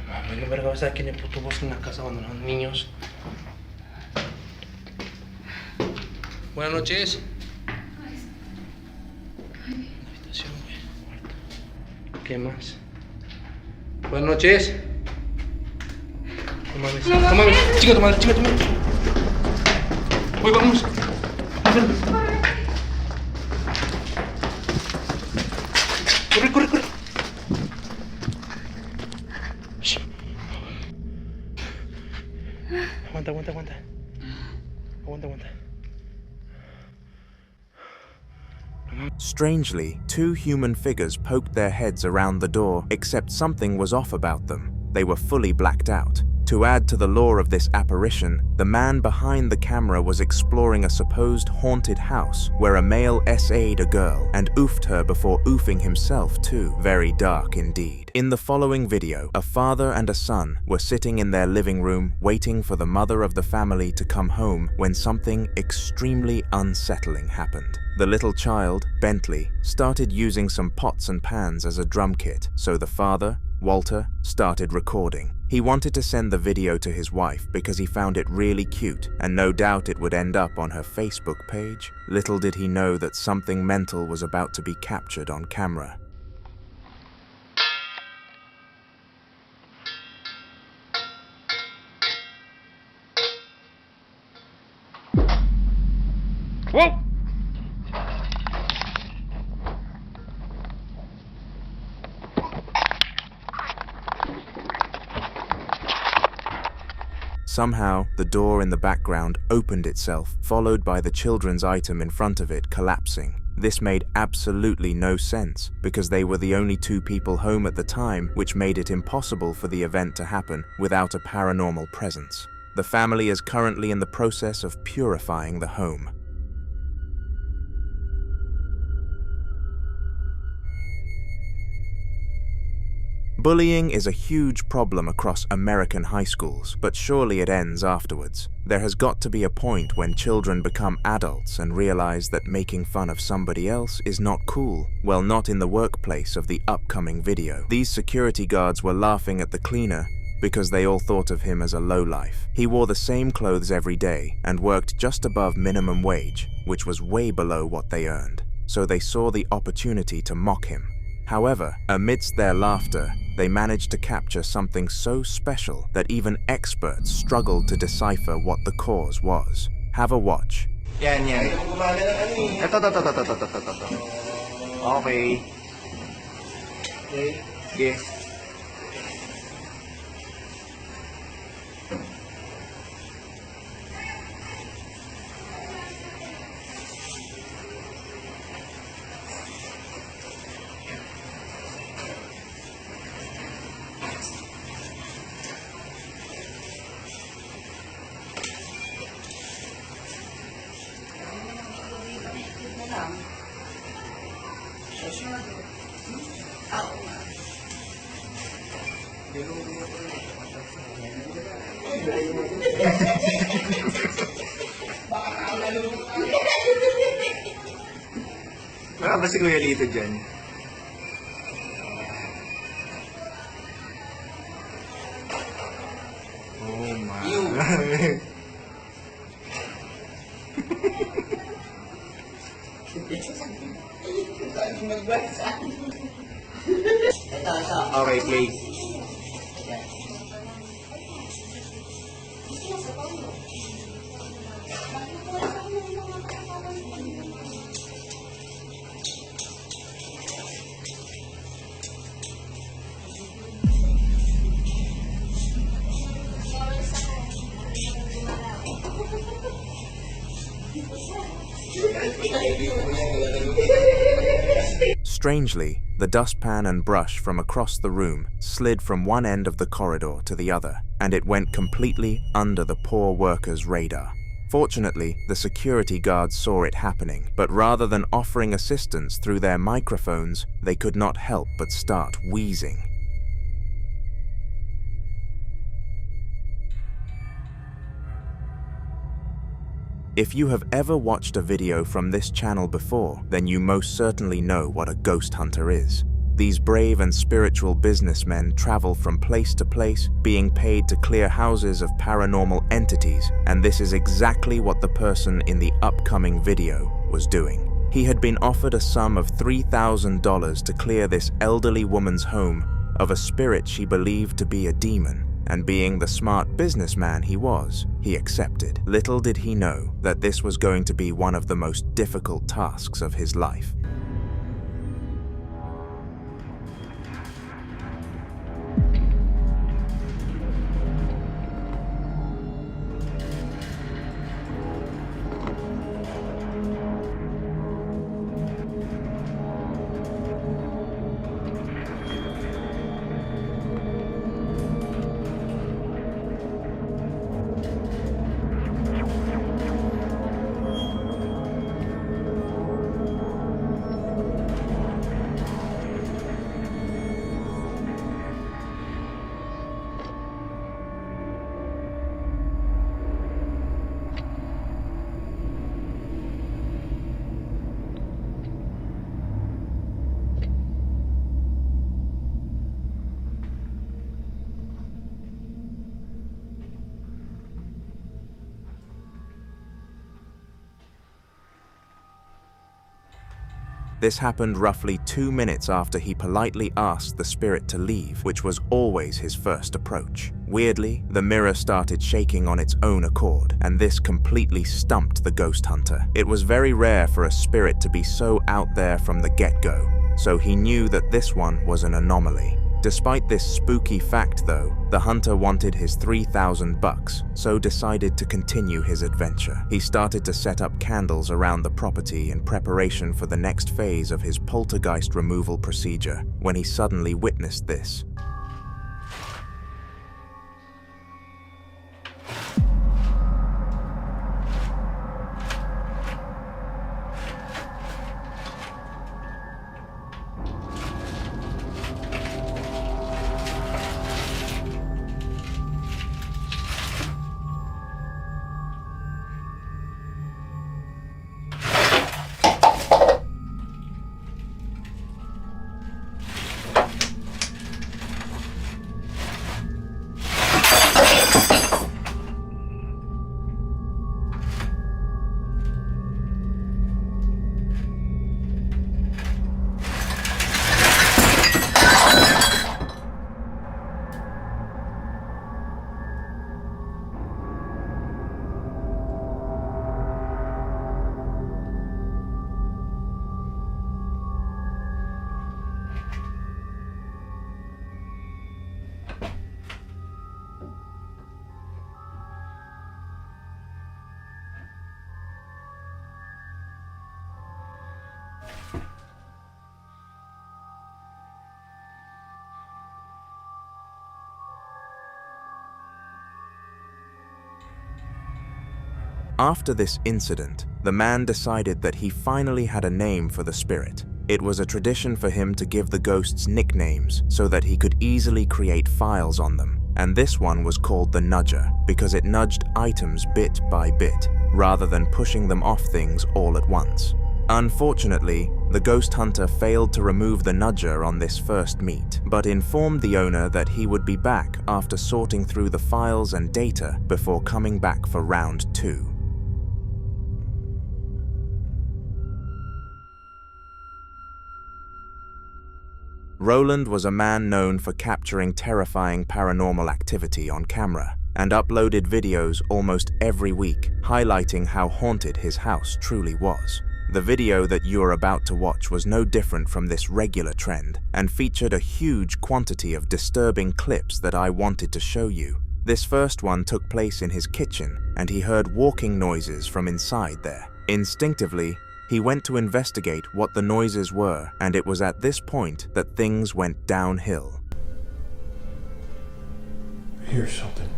[SPEAKER 7] Mami, verga, vas a aquí en el puto bosque en una casa abandonada, niños. Buenas noches. Habitación, güey. ¿Qué más? Buenas noches. No mames. Chinga tu madre. Voy, vamos. Corre. Aguanta.
[SPEAKER 1] Strangely, two human figures poked their heads around the door, except something was off about them. They were fully blacked out. To add to the lore of this apparition, the man behind the camera was exploring a supposed haunted house where a male SA'd a girl and oofed her before oofing himself too. Very dark indeed. In the following video, a father and a son were sitting in their living room waiting for the mother of the family to come home when something extremely unsettling happened. The little child, Bentley, started using some pots and pans as a drum kit, so the father, Walter, started recording. He wanted to send the video to his wife because he found it really cute, and no doubt it would end up on her Facebook page. Little did he know that something mental was about to be captured on camera.
[SPEAKER 7] Whoa!
[SPEAKER 1] Somehow, the door in the background opened itself, followed by the children's item in front of it collapsing. This made absolutely no sense, because they were the only two people home at the time, which made it impossible for the event to happen without a paranormal presence. The family is currently in the process of purifying the home. Bullying is a huge problem across American high schools, but surely it ends afterwards. There has got to be a point when children become adults and realize that making fun of somebody else is not cool. Well, not in the workplace of the upcoming video. These security guards were laughing at the cleaner because they all thought of him as a lowlife. He wore the same clothes every day and worked just above minimum wage, which was way below what they earned. So they saw the opportunity to mock him. However, amidst their laughter, they managed to capture something so special that even experts struggled to decipher what the cause was. Have a watch.
[SPEAKER 11] Yan. Ito. Okay. Yes.
[SPEAKER 8] Wala ba si Kuya Lito dyan? Oh my. Okay, play.
[SPEAKER 1] Strangely, the dustpan and brush from across the room slid from one end of the corridor to the other, and it went completely under the poor worker's radar. Fortunately, the security guards saw it happening, but rather than offering assistance through their microphones, they could not help but start wheezing. If you have ever watched a video from this channel before, then you most certainly know what a ghost hunter is. These brave and spiritual businessmen travel from place to place, being paid to clear houses of paranormal entities, and this is exactly what the person in the upcoming video was doing. He had been offered a sum of $3,000 to clear this elderly woman's home of a spirit she believed to be a demon. And being the smart businessman he was, he accepted. Little did he know that this was going to be one of the most difficult tasks of his life. This happened roughly 2 minutes after he politely asked the spirit to leave, which was always his first approach. Weirdly, the mirror started shaking on its own accord, and this completely stumped the ghost hunter. It was very rare for a spirit to be so out there from the get-go, so he knew that this one was an anomaly. Despite this spooky fact though, the hunter wanted his $3,000, so decided to continue his adventure. He started to set up candles around the property in preparation for the next phase of his poltergeist removal procedure, when he suddenly witnessed this. After this incident, the man decided that he finally had a name for the spirit. It was a tradition for him to give the ghosts nicknames so that he could easily create files on them. and this one was called the nudger because it nudged items bit by bit, rather than pushing them off things all at once. Unfortunately, the ghost hunter failed to remove the nudger on this first meet, but informed the owner that he would be back after sorting through the files and data before coming back for round 2. Roland was a man known for capturing terrifying paranormal activity on camera, and uploaded videos almost every week highlighting how haunted his house truly was. The video that you are about to watch was no different from this regular trend and featured a huge quantity of disturbing clips that I wanted to show you. This first one took place in his kitchen and he heard walking noises from inside there. Instinctively, he went to investigate what the noises were, and it was at this point that things went downhill.
[SPEAKER 17] Here's something.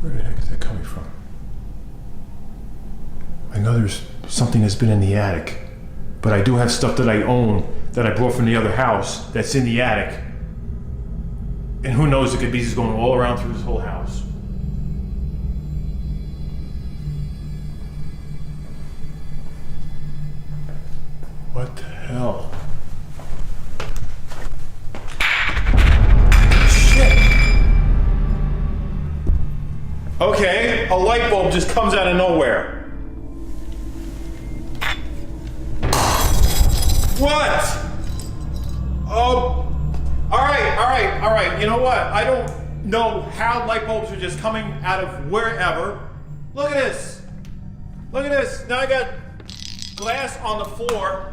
[SPEAKER 17] Where the heck is that coming from? I know there's something that's been in the attic, but I do have stuff that I own that I brought from the other house that's in the attic. And who knows, it could be just going all around through this whole house. What the hell?
[SPEAKER 5] Okay, a light bulb just comes out of nowhere. What? Oh, all right. You know what? I don't know how light bulbs are just coming out of wherever. Look at this. Look at this. Now I got glass on the floor.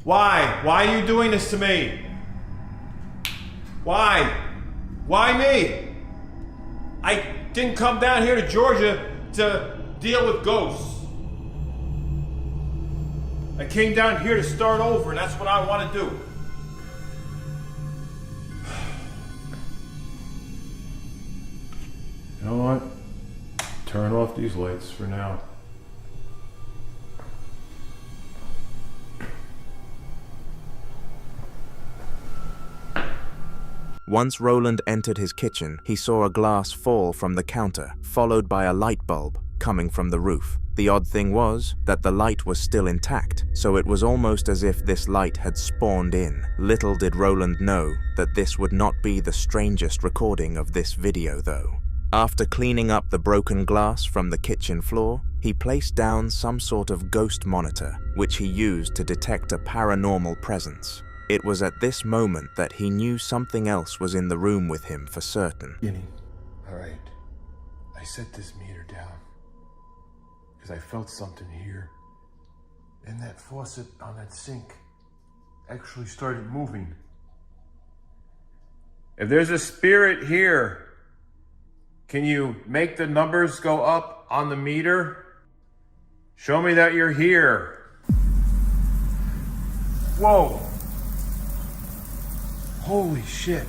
[SPEAKER 5] Why? Why are you doing this to me? Why? Why me? I didn't come down here to Georgia to deal with ghosts. I came down here to start over, and that's what I want to do.
[SPEAKER 17] You know what? Turn off these lights for now.
[SPEAKER 1] Once Roland entered his kitchen, he saw a glass fall from the counter, followed by a light bulb coming from the roof. The odd thing was that the light was still intact, so it was almost as if this light had spawned in. Little did Roland know that this would not be the strangest recording of this video though. After cleaning up the broken glass from the kitchen floor, he placed down some sort of ghost monitor, which he used to detect a paranormal presence. It was at this moment that he knew something else was in the room with him for certain.
[SPEAKER 17] Alright, I set this meter down because I felt something here. And that faucet on that sink actually started moving.
[SPEAKER 5] If there's a spirit here, can you make the numbers go up on the meter? Show me that you're here. Whoa. Holy shit.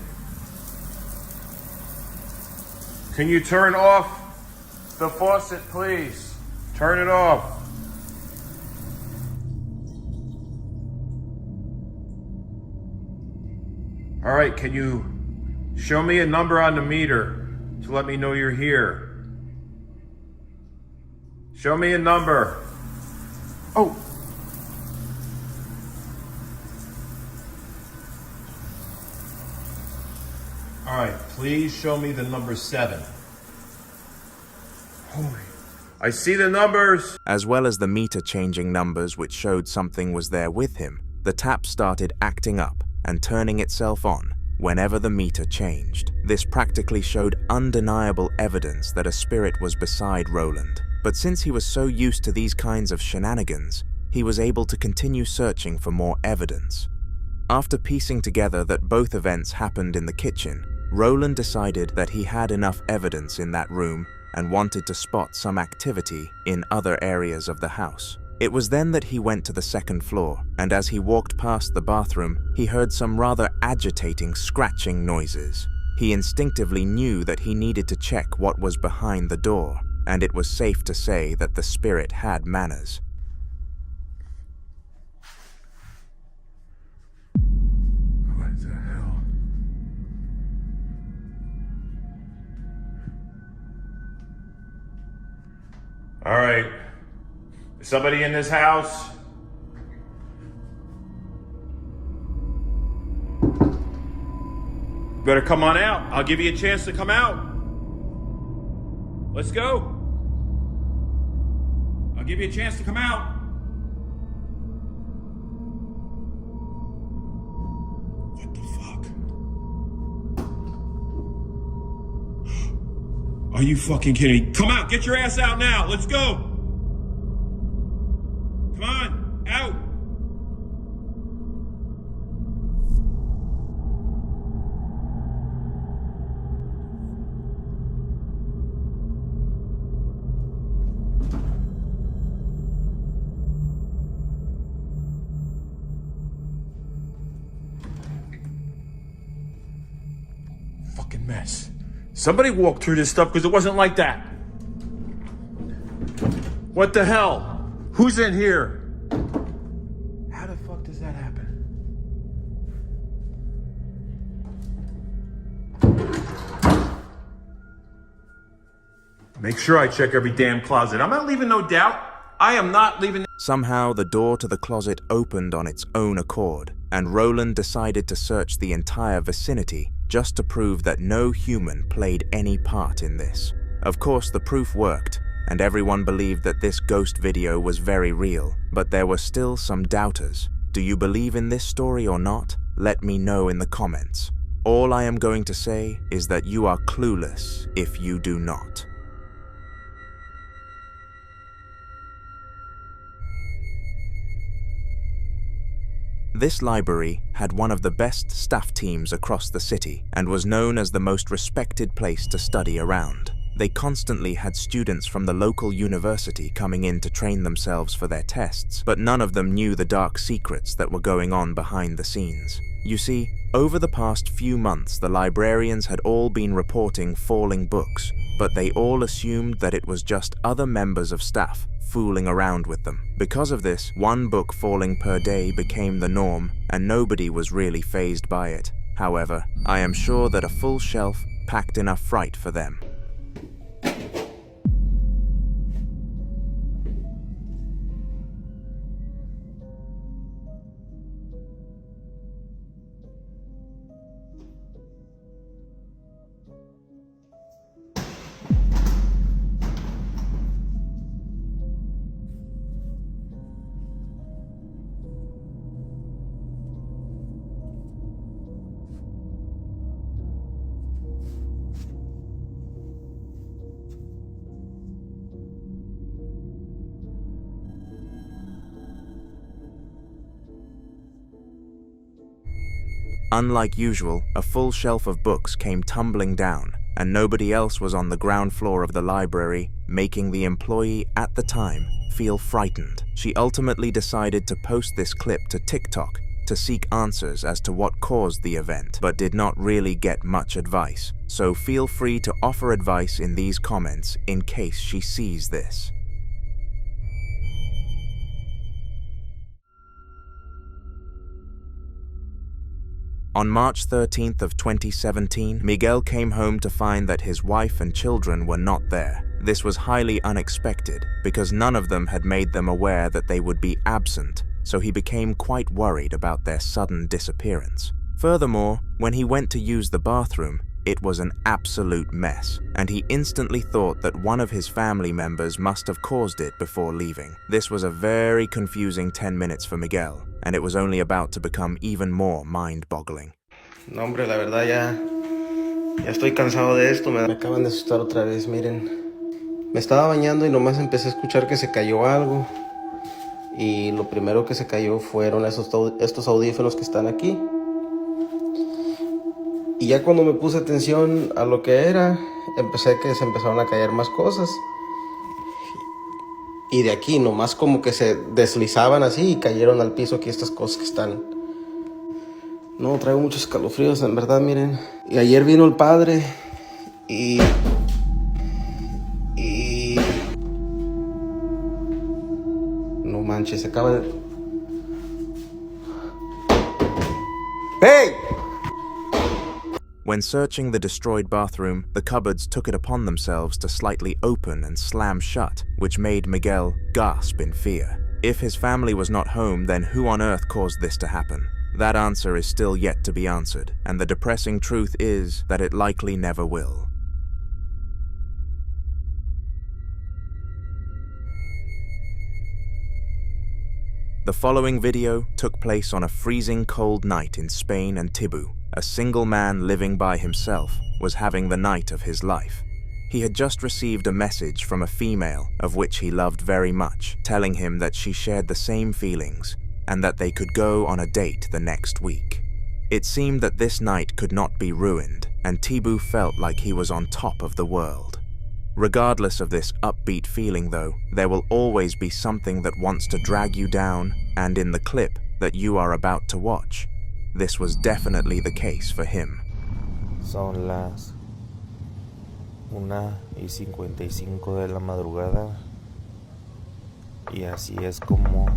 [SPEAKER 5] Can you turn off the faucet, please? Turn it off. All right, can you show me a number on the meter to let me know you're here? Show me a number. Oh. All right, please show me the number 7. Holy. I see the numbers.
[SPEAKER 1] As well as the meter changing numbers which showed something was there with him, the tap started acting up and turning itself on whenever the meter changed. This practically showed undeniable evidence that a spirit was beside Roland. But since he was so used to these kinds of shenanigans, he was able to continue searching for more evidence. After piecing together that both events happened in the kitchen, Roland decided that he had enough evidence in that room and wanted to spot some activity in other areas of the house. It was then that he went to the second floor, and as he walked past the bathroom, he heard some rather agitating scratching noises. He instinctively knew that he needed to check what was behind the door, and it was safe to say that the spirit had manners.
[SPEAKER 17] What the hell?
[SPEAKER 5] All right. Is somebody in this house? You better come on out. I'll give you a chance to come out. Let's go. I'll give you a chance to come out. What the fuck? Are you fucking kidding me? Come out. Get your ass out now. Let's go. Come on. Out. Fucking mess. Somebody walked through this stuff because it wasn't like that. What the hell? Who's in here? How the fuck does that happen? Make sure I check every damn closet. I'm not leaving no doubt. I am not leaving.
[SPEAKER 1] Somehow the door to the closet opened on its own accord, and Roland decided to search the entire vicinity just to prove that no human played any part in this. Of course, the proof worked, and everyone believed that this ghost video was very real, but there were still some doubters. Do you believe in this story or not? Let me know in the comments. All I am going to say is that you are clueless if you do not. This library had one of the best staff teams across the city and was known as the most respected place to study around. They constantly had students from the local university coming in to train themselves for their tests, but none of them knew the dark secrets that were going on behind the scenes. You see, over the past few months, the librarians had all been reporting falling books, but they all assumed that it was just other members of staff fooling around with them. Because of this, one book falling per day became the norm, and nobody was really fazed by it. However, I am sure that a full shelf packed enough fright for them. Unlike usual, a full shelf of books came tumbling down, and nobody else was on the ground floor of the library, making the employee at the time feel frightened. She ultimately decided to post this clip to TikTok to seek answers as to what caused the event, but did not really get much advice. So feel free to offer advice in these comments in case she sees this. On March 13th of 2017, Miguel came home to find that his wife and children were not there. This was highly unexpected because none of them had made them aware that they would be absent, so he became quite worried about their sudden disappearance. Furthermore, when he went to use the bathroom, it was an absolute mess, and he instantly thought that one of his family members must have caused it before leaving. This was a very confusing 10 minutes for Miguel, and it was only about to become even more mind-boggling.
[SPEAKER 8] No, hombre, la verdad ya estoy cansado de esto. Me acaban de asustar otra vez, miren. Me estaba bañando y nomás empecé a escuchar que se cayó algo. Y lo primero que se cayó fueron estos audífonos que están aquí. Y ya cuando me puse atención a lo que era, se empezaron a caer más cosas. Y de aquí nomás como que se deslizaban así y cayeron al piso aquí estas cosas que están. No, traigo muchos escalofríos, en verdad, miren. Y ayer vino el padre y manches, se acaba de... ¡Hey!
[SPEAKER 1] When searching the destroyed bathroom, the cupboards took it upon themselves to slightly open and slam shut, which made Miguel gasp in fear. If his family was not home, then who on earth caused this to happen? That answer is still yet to be answered, and the depressing truth is that it likely never will. The following video took place on a freezing cold night in Spain and Tibu. A single man living by himself was having the night of his life. He had just received a message from a female of which he loved very much, telling him that she shared the same feelings and that they could go on a date the next week. It seemed that this night could not be ruined, and Tibu felt like he was on top of the world. Regardless of this upbeat feeling though, there will always be something that wants to drag you down, and in the clip that you are about to watch, this was definitely the case for him.
[SPEAKER 8] Son las 1:55 de la madrugada y así es como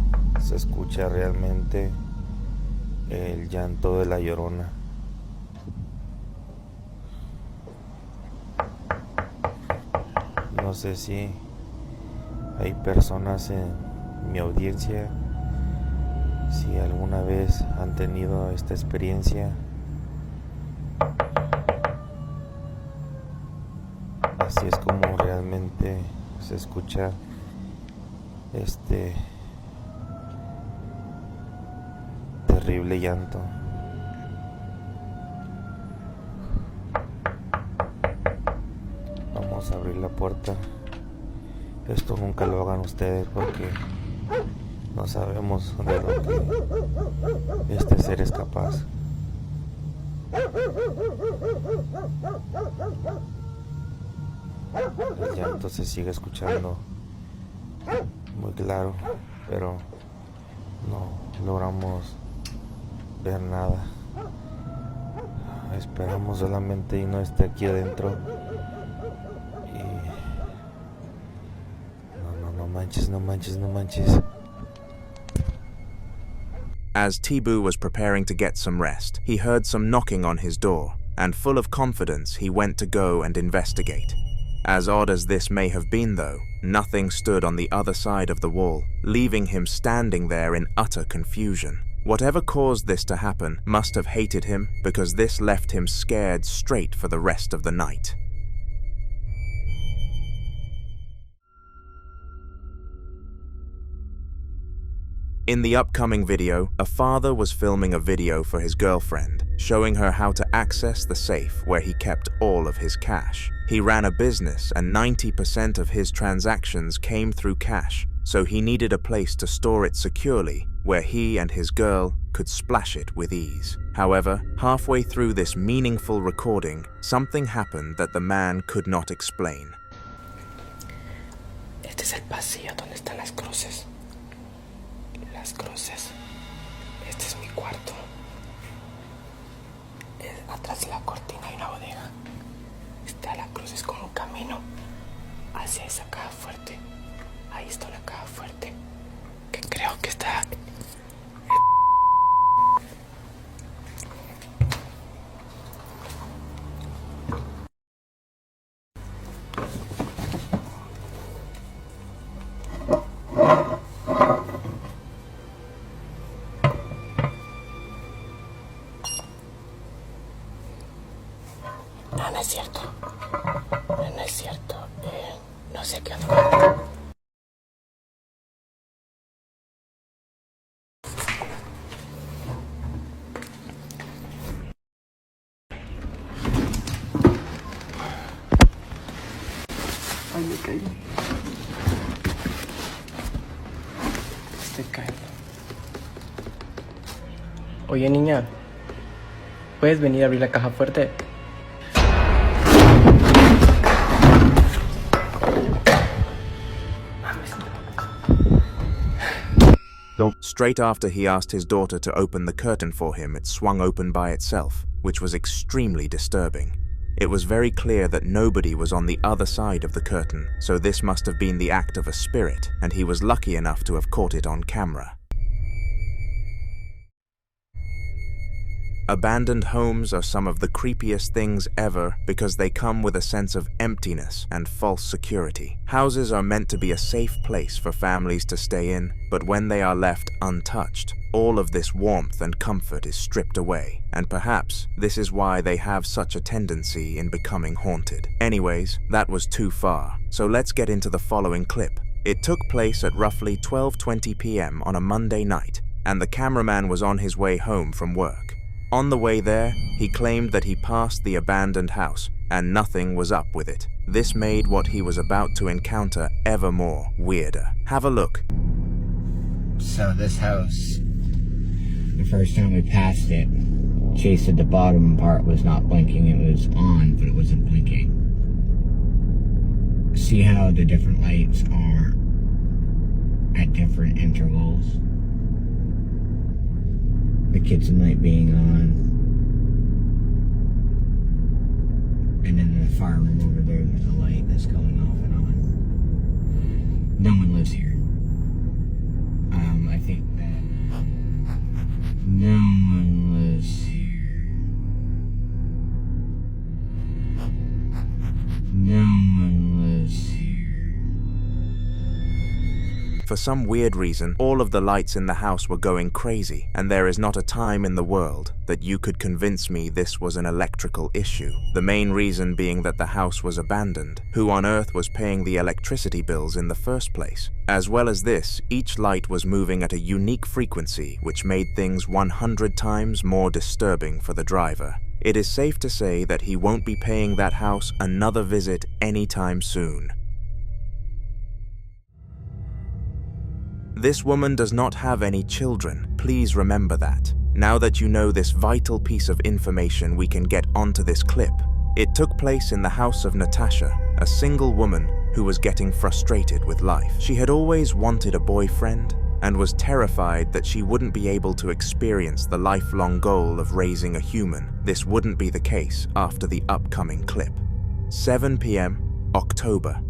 [SPEAKER 8] se escucha realmente el llanto de la llorona. No sé si hay personas en mi audiencia, si alguna vez han tenido esta experiencia. Así es como realmente se escucha este terrible llanto. Vamos a abrir la puerta. Esto nunca lo hagan ustedes porque no sabemos de lo que este ser es capaz. El llanto se sigue escuchando muy claro, pero no logramos ver nada. Esperamos solamente y no esté aquí adentro. Y no manches.
[SPEAKER 1] As Tibu was preparing to get some rest, he heard some knocking on his door, and full of confidence, he went to go and investigate. As odd as this may have been though, nothing stood on the other side of the wall, leaving him standing there in utter confusion. Whatever caused this to happen must have hated him, because this left him scared straight for the rest of the night. In the upcoming video, a father was filming a video for his girlfriend, showing her how to access the safe where he kept all of his cash. He ran a business and 90% of his transactions came through cash, so he needed a place to store it securely where he and his girl could splash it with ease. However, halfway through this meaningful recording, something happened that the man could not explain.
[SPEAKER 15] Este es el pasillo donde están las cruces. Las cruces. Este es mi cuarto. Atrás de la cortina hay una bodega. Está la cruz, es como un camino hacia esa caja fuerte. Ahí está la caja fuerte, que creo que está... No es cierto. No es cierto. No sé qué onda. Ay, me caí. Estoy cayendo. Oye, niña, ¿puedes venir a abrir la caja fuerte?
[SPEAKER 1] Straight after he asked his daughter to open the curtain for him, it swung open by itself, which was extremely disturbing. It was very clear that nobody was on the other side of the curtain, so this must have been the act of a spirit, and he was lucky enough to have caught it on camera. Abandoned homes are some of the creepiest things ever because they come with a sense of emptiness and false security. Houses are meant to be a safe place for families to stay in, but when they are left untouched, all of this warmth and comfort is stripped away, and perhaps this is why they have such a tendency in becoming haunted. Anyways, that was too far, so let's get into the following clip. It took place at roughly 12:20 p.m. on a Monday night, and the cameraman was on his way home from work. On the way there, he claimed that he passed the abandoned house, and nothing was up with it. This made what he was about to encounter ever more weirder. Have a look.
[SPEAKER 14] So this house, the first time we passed it, Chase said the bottom part was not blinking. It was on, but it wasn't blinking. See how the different lights are at different intervals? The kitchen light being on. And then in the fire room over there, there's a light that's going off and on. No one lives here. I think that no one lives here. No one lives here.
[SPEAKER 1] For some weird reason, all of the lights in the house were going crazy, and there is not a time in the world that you could convince me this was an electrical issue. The main reason being that the house was abandoned. Who on earth was paying the electricity bills in the first place? As well as this, each light was moving at a unique frequency, which made things 100 times more disturbing for the driver. It is safe to say that he won't be paying that house another visit anytime soon. This woman does not have any children. Please remember that. Now that you know this vital piece of information, we can get onto this clip. It took place in the house of Natasha, a single woman who was getting frustrated with life. She had always wanted a boyfriend and was terrified that she wouldn't be able to experience the lifelong goal of raising a human. This wouldn't be the case after the upcoming clip. 7 p.m., October.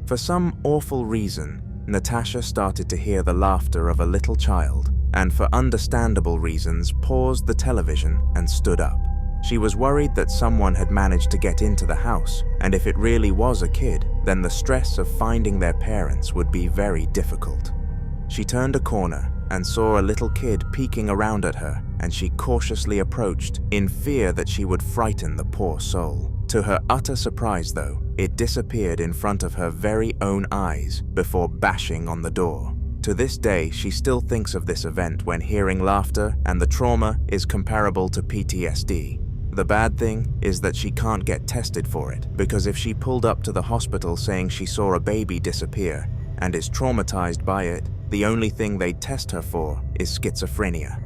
[SPEAKER 1] For some awful reason, Natasha started to hear the laughter of a little child, and for understandable reasons paused the television and stood up. She was worried that someone had managed to get into the house, and if it really was a kid, then the stress of finding their parents would be very difficult. She turned a corner and saw a little kid peeking around at her, and she cautiously approached in fear that she would frighten the poor soul. To her utter surprise, though, it disappeared in front of her very own eyes before bashing on the door. To this day, she still thinks of this event when hearing laughter, and the trauma is comparable to PTSD. The bad thing is that she can't get tested for it, because if she pulled up to the hospital saying she saw a baby disappear and is traumatized by it, the only thing they'd test her for is schizophrenia.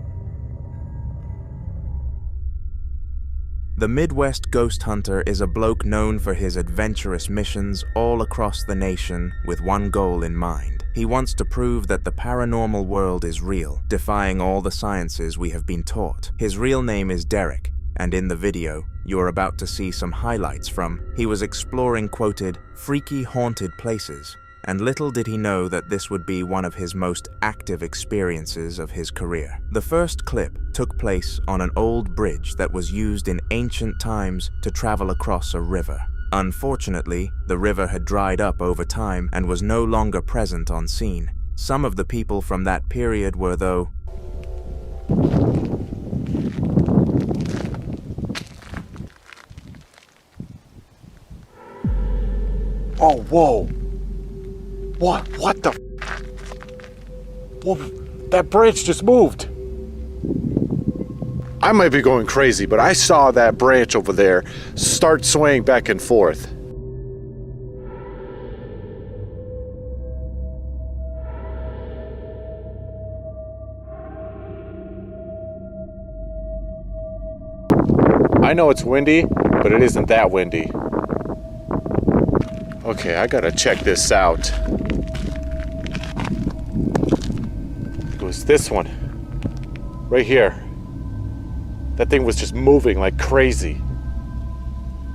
[SPEAKER 1] The Midwest Ghost Hunter is a bloke known for his adventurous missions all across the nation with one goal in mind. He wants to prove that the paranormal world is real, defying all the sciences we have been taught. His real name is Derek, and in the video, you are about to see some highlights from. He was exploring, quoted, freaky haunted places, and little did he know that this would be one of his most active experiences of his career. The first clip took place on an old bridge that was used in ancient times to travel across a river. Unfortunately, the river had dried up over time and was no longer present on scene. Some of the people from that period were, though,
[SPEAKER 17] oh, whoa. What the? Whoa, that branch just moved. I might be going crazy, but I saw that branch over there start swaying back and forth. I know it's windy, but it isn't that windy. Okay, I gotta check this out. It was this one. Right here. That thing was just moving like crazy.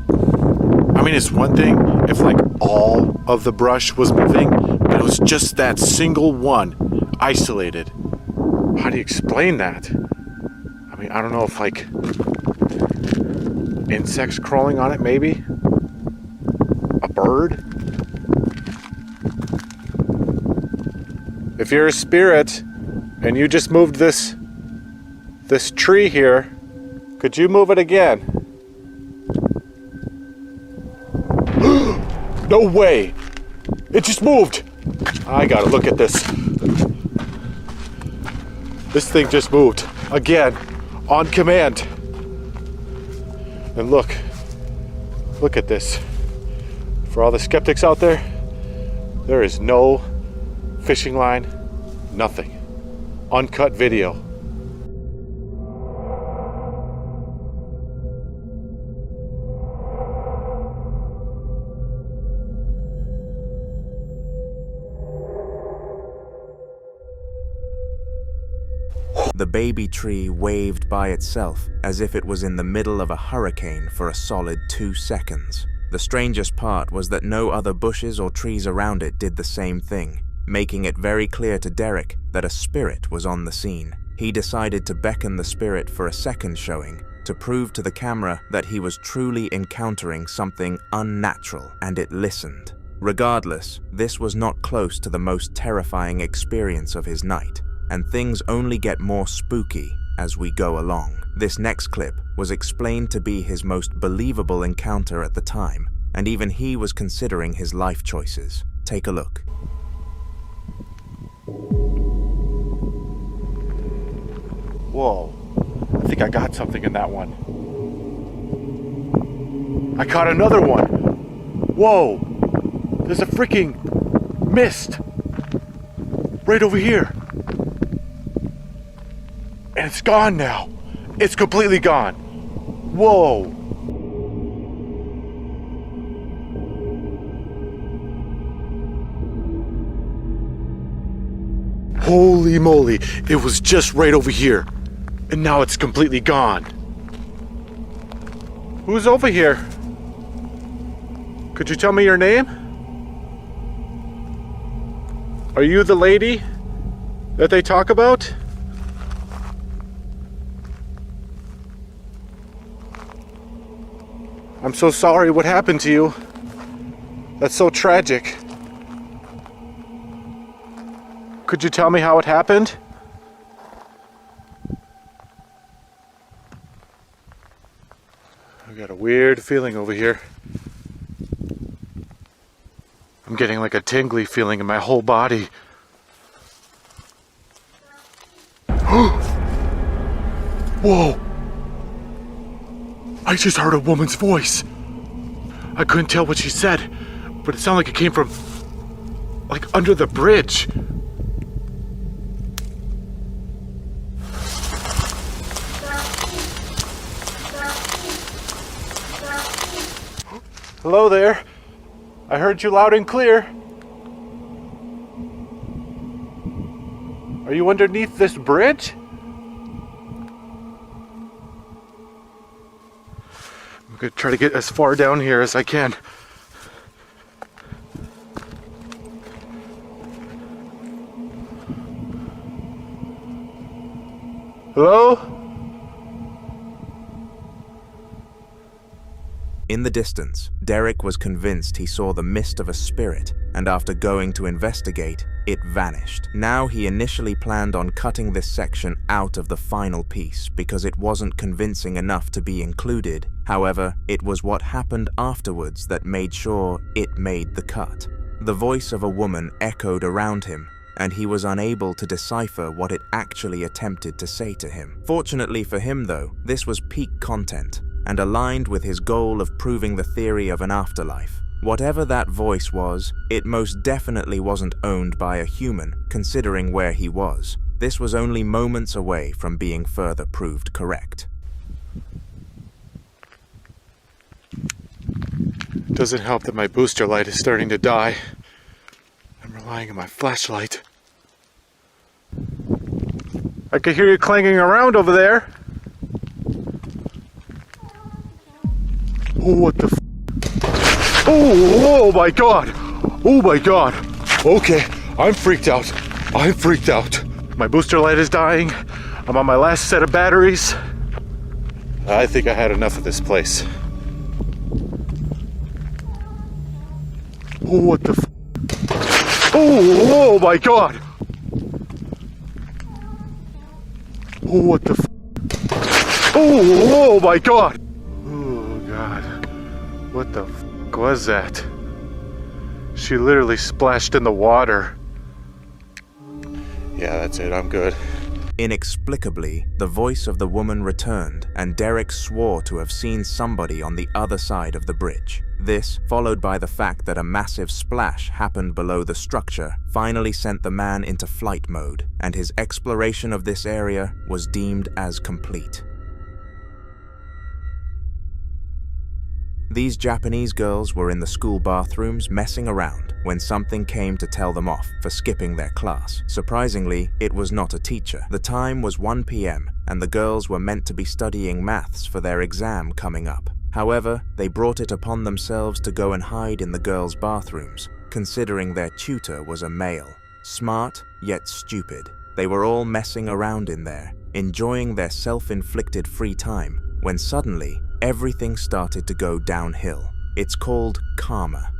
[SPEAKER 17] I mean, it's one thing if like all of the brush was moving, but it was just that single one, isolated. How do you explain that? I mean, I don't know if like insects crawling on it, maybe? A bird? If you're a spirit and you just moved this tree here, could you move it again? No way! It just moved! I gotta look at this. This thing just moved. Again. On command. And look at this. For all the skeptics out there, there is no fishing line, nothing. Uncut video.
[SPEAKER 1] The baby tree waved by itself as if it was in the middle of a hurricane for a solid 2 seconds. The strangest part was that no other bushes or trees around it did the same thing, making it very clear to Derek that a spirit was on the scene. He decided to beckon the spirit for a second showing to prove to the camera that he was truly encountering something unnatural, and it listened. Regardless, this was not close to the most terrifying experience of his night, and things only get more spooky as we go along. This next clip was explained to be his most believable encounter at the time, and even he was considering his life choices. Take a look.
[SPEAKER 17] Whoa, I think I got something in that one. I caught another one. Whoa, there's a freaking mist right over here. And it's gone now. It's completely gone. Whoa. Holy moly, it was just right over here. And now it's completely gone. Who's over here? Could you tell me your name? Are you the lady that they talk about? I'm so sorry what happened to you. That's so tragic. Could you tell me how it happened? I got a weird feeling over here. I'm getting like a tingly feeling in my whole body. Whoa! I just heard a woman's voice. I couldn't tell what she said, but it sounded like it came from, like, under the bridge. Hello there. I heard you loud and clear. Are you underneath this bridge? I'm gonna try to get as far down here as I can. Hello?
[SPEAKER 1] In the distance, Derek was convinced he saw the mist of a spirit, and after going to investigate, it vanished. Now he initially planned on cutting this section out of the final piece because it wasn't convincing enough to be included. However, it was what happened afterwards that made sure it made the cut. The voice of a woman echoed around him, and he was unable to decipher what it actually attempted to say to him. Fortunately for him though, this was peak content, and aligned with his goal of proving the theory of an afterlife. Whatever that voice was, it most definitely wasn't owned by a human, considering where he was. This was only moments away from being further proved correct.
[SPEAKER 17] Doesn't help that my booster light is starting to die. I'm relying on my flashlight. I can hear you clanging around over there. Oh, what the f? Oh my god! Oh my god! Okay, I'm freaked out. I'm freaked out. My booster light is dying. I'm on my last set of batteries. I think I had enough of this place. Oh, what the f? Oh my god! Oh, what the f? Oh my god! Oh god. What the f was that? She literally splashed in the water. Yeah, that's it. I'm good.
[SPEAKER 1] Inexplicably, the voice of the woman returned, and Derek swore to have seen somebody on the other side of the bridge. This, followed by the fact that a massive splash happened below the structure, finally sent the man into flight mode, and his exploration of this area was deemed as complete. These Japanese girls were in the school bathrooms messing around when something came to tell them off for skipping their class. Surprisingly, it was not a teacher. The time was 1 p.m. and the girls were meant to be studying maths for their exam coming up. However, they brought it upon themselves to go and hide in the girls' bathrooms, considering their tutor was a male. Smart, yet stupid. They were all messing around in there, enjoying their self-inflicted free time, when suddenly, everything started to go downhill. It's called karma.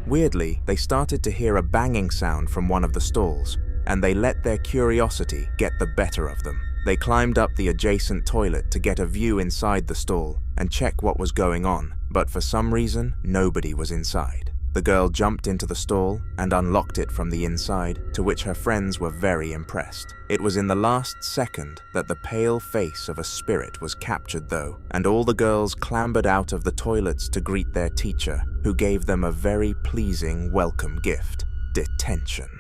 [SPEAKER 1] Weirdly, they started to hear a banging sound from one of the stalls, and they let their curiosity get the better of them. They climbed up the adjacent toilet to get a view inside the stall and check what was going on, but for some reason, nobody was inside. The girl jumped into the stall and unlocked it from the inside, to which her friends were very impressed. It was in the last second that the pale face of a spirit was captured though, and all the girls clambered out of the toilets to greet their teacher, who gave them a very pleasing welcome gift: detention.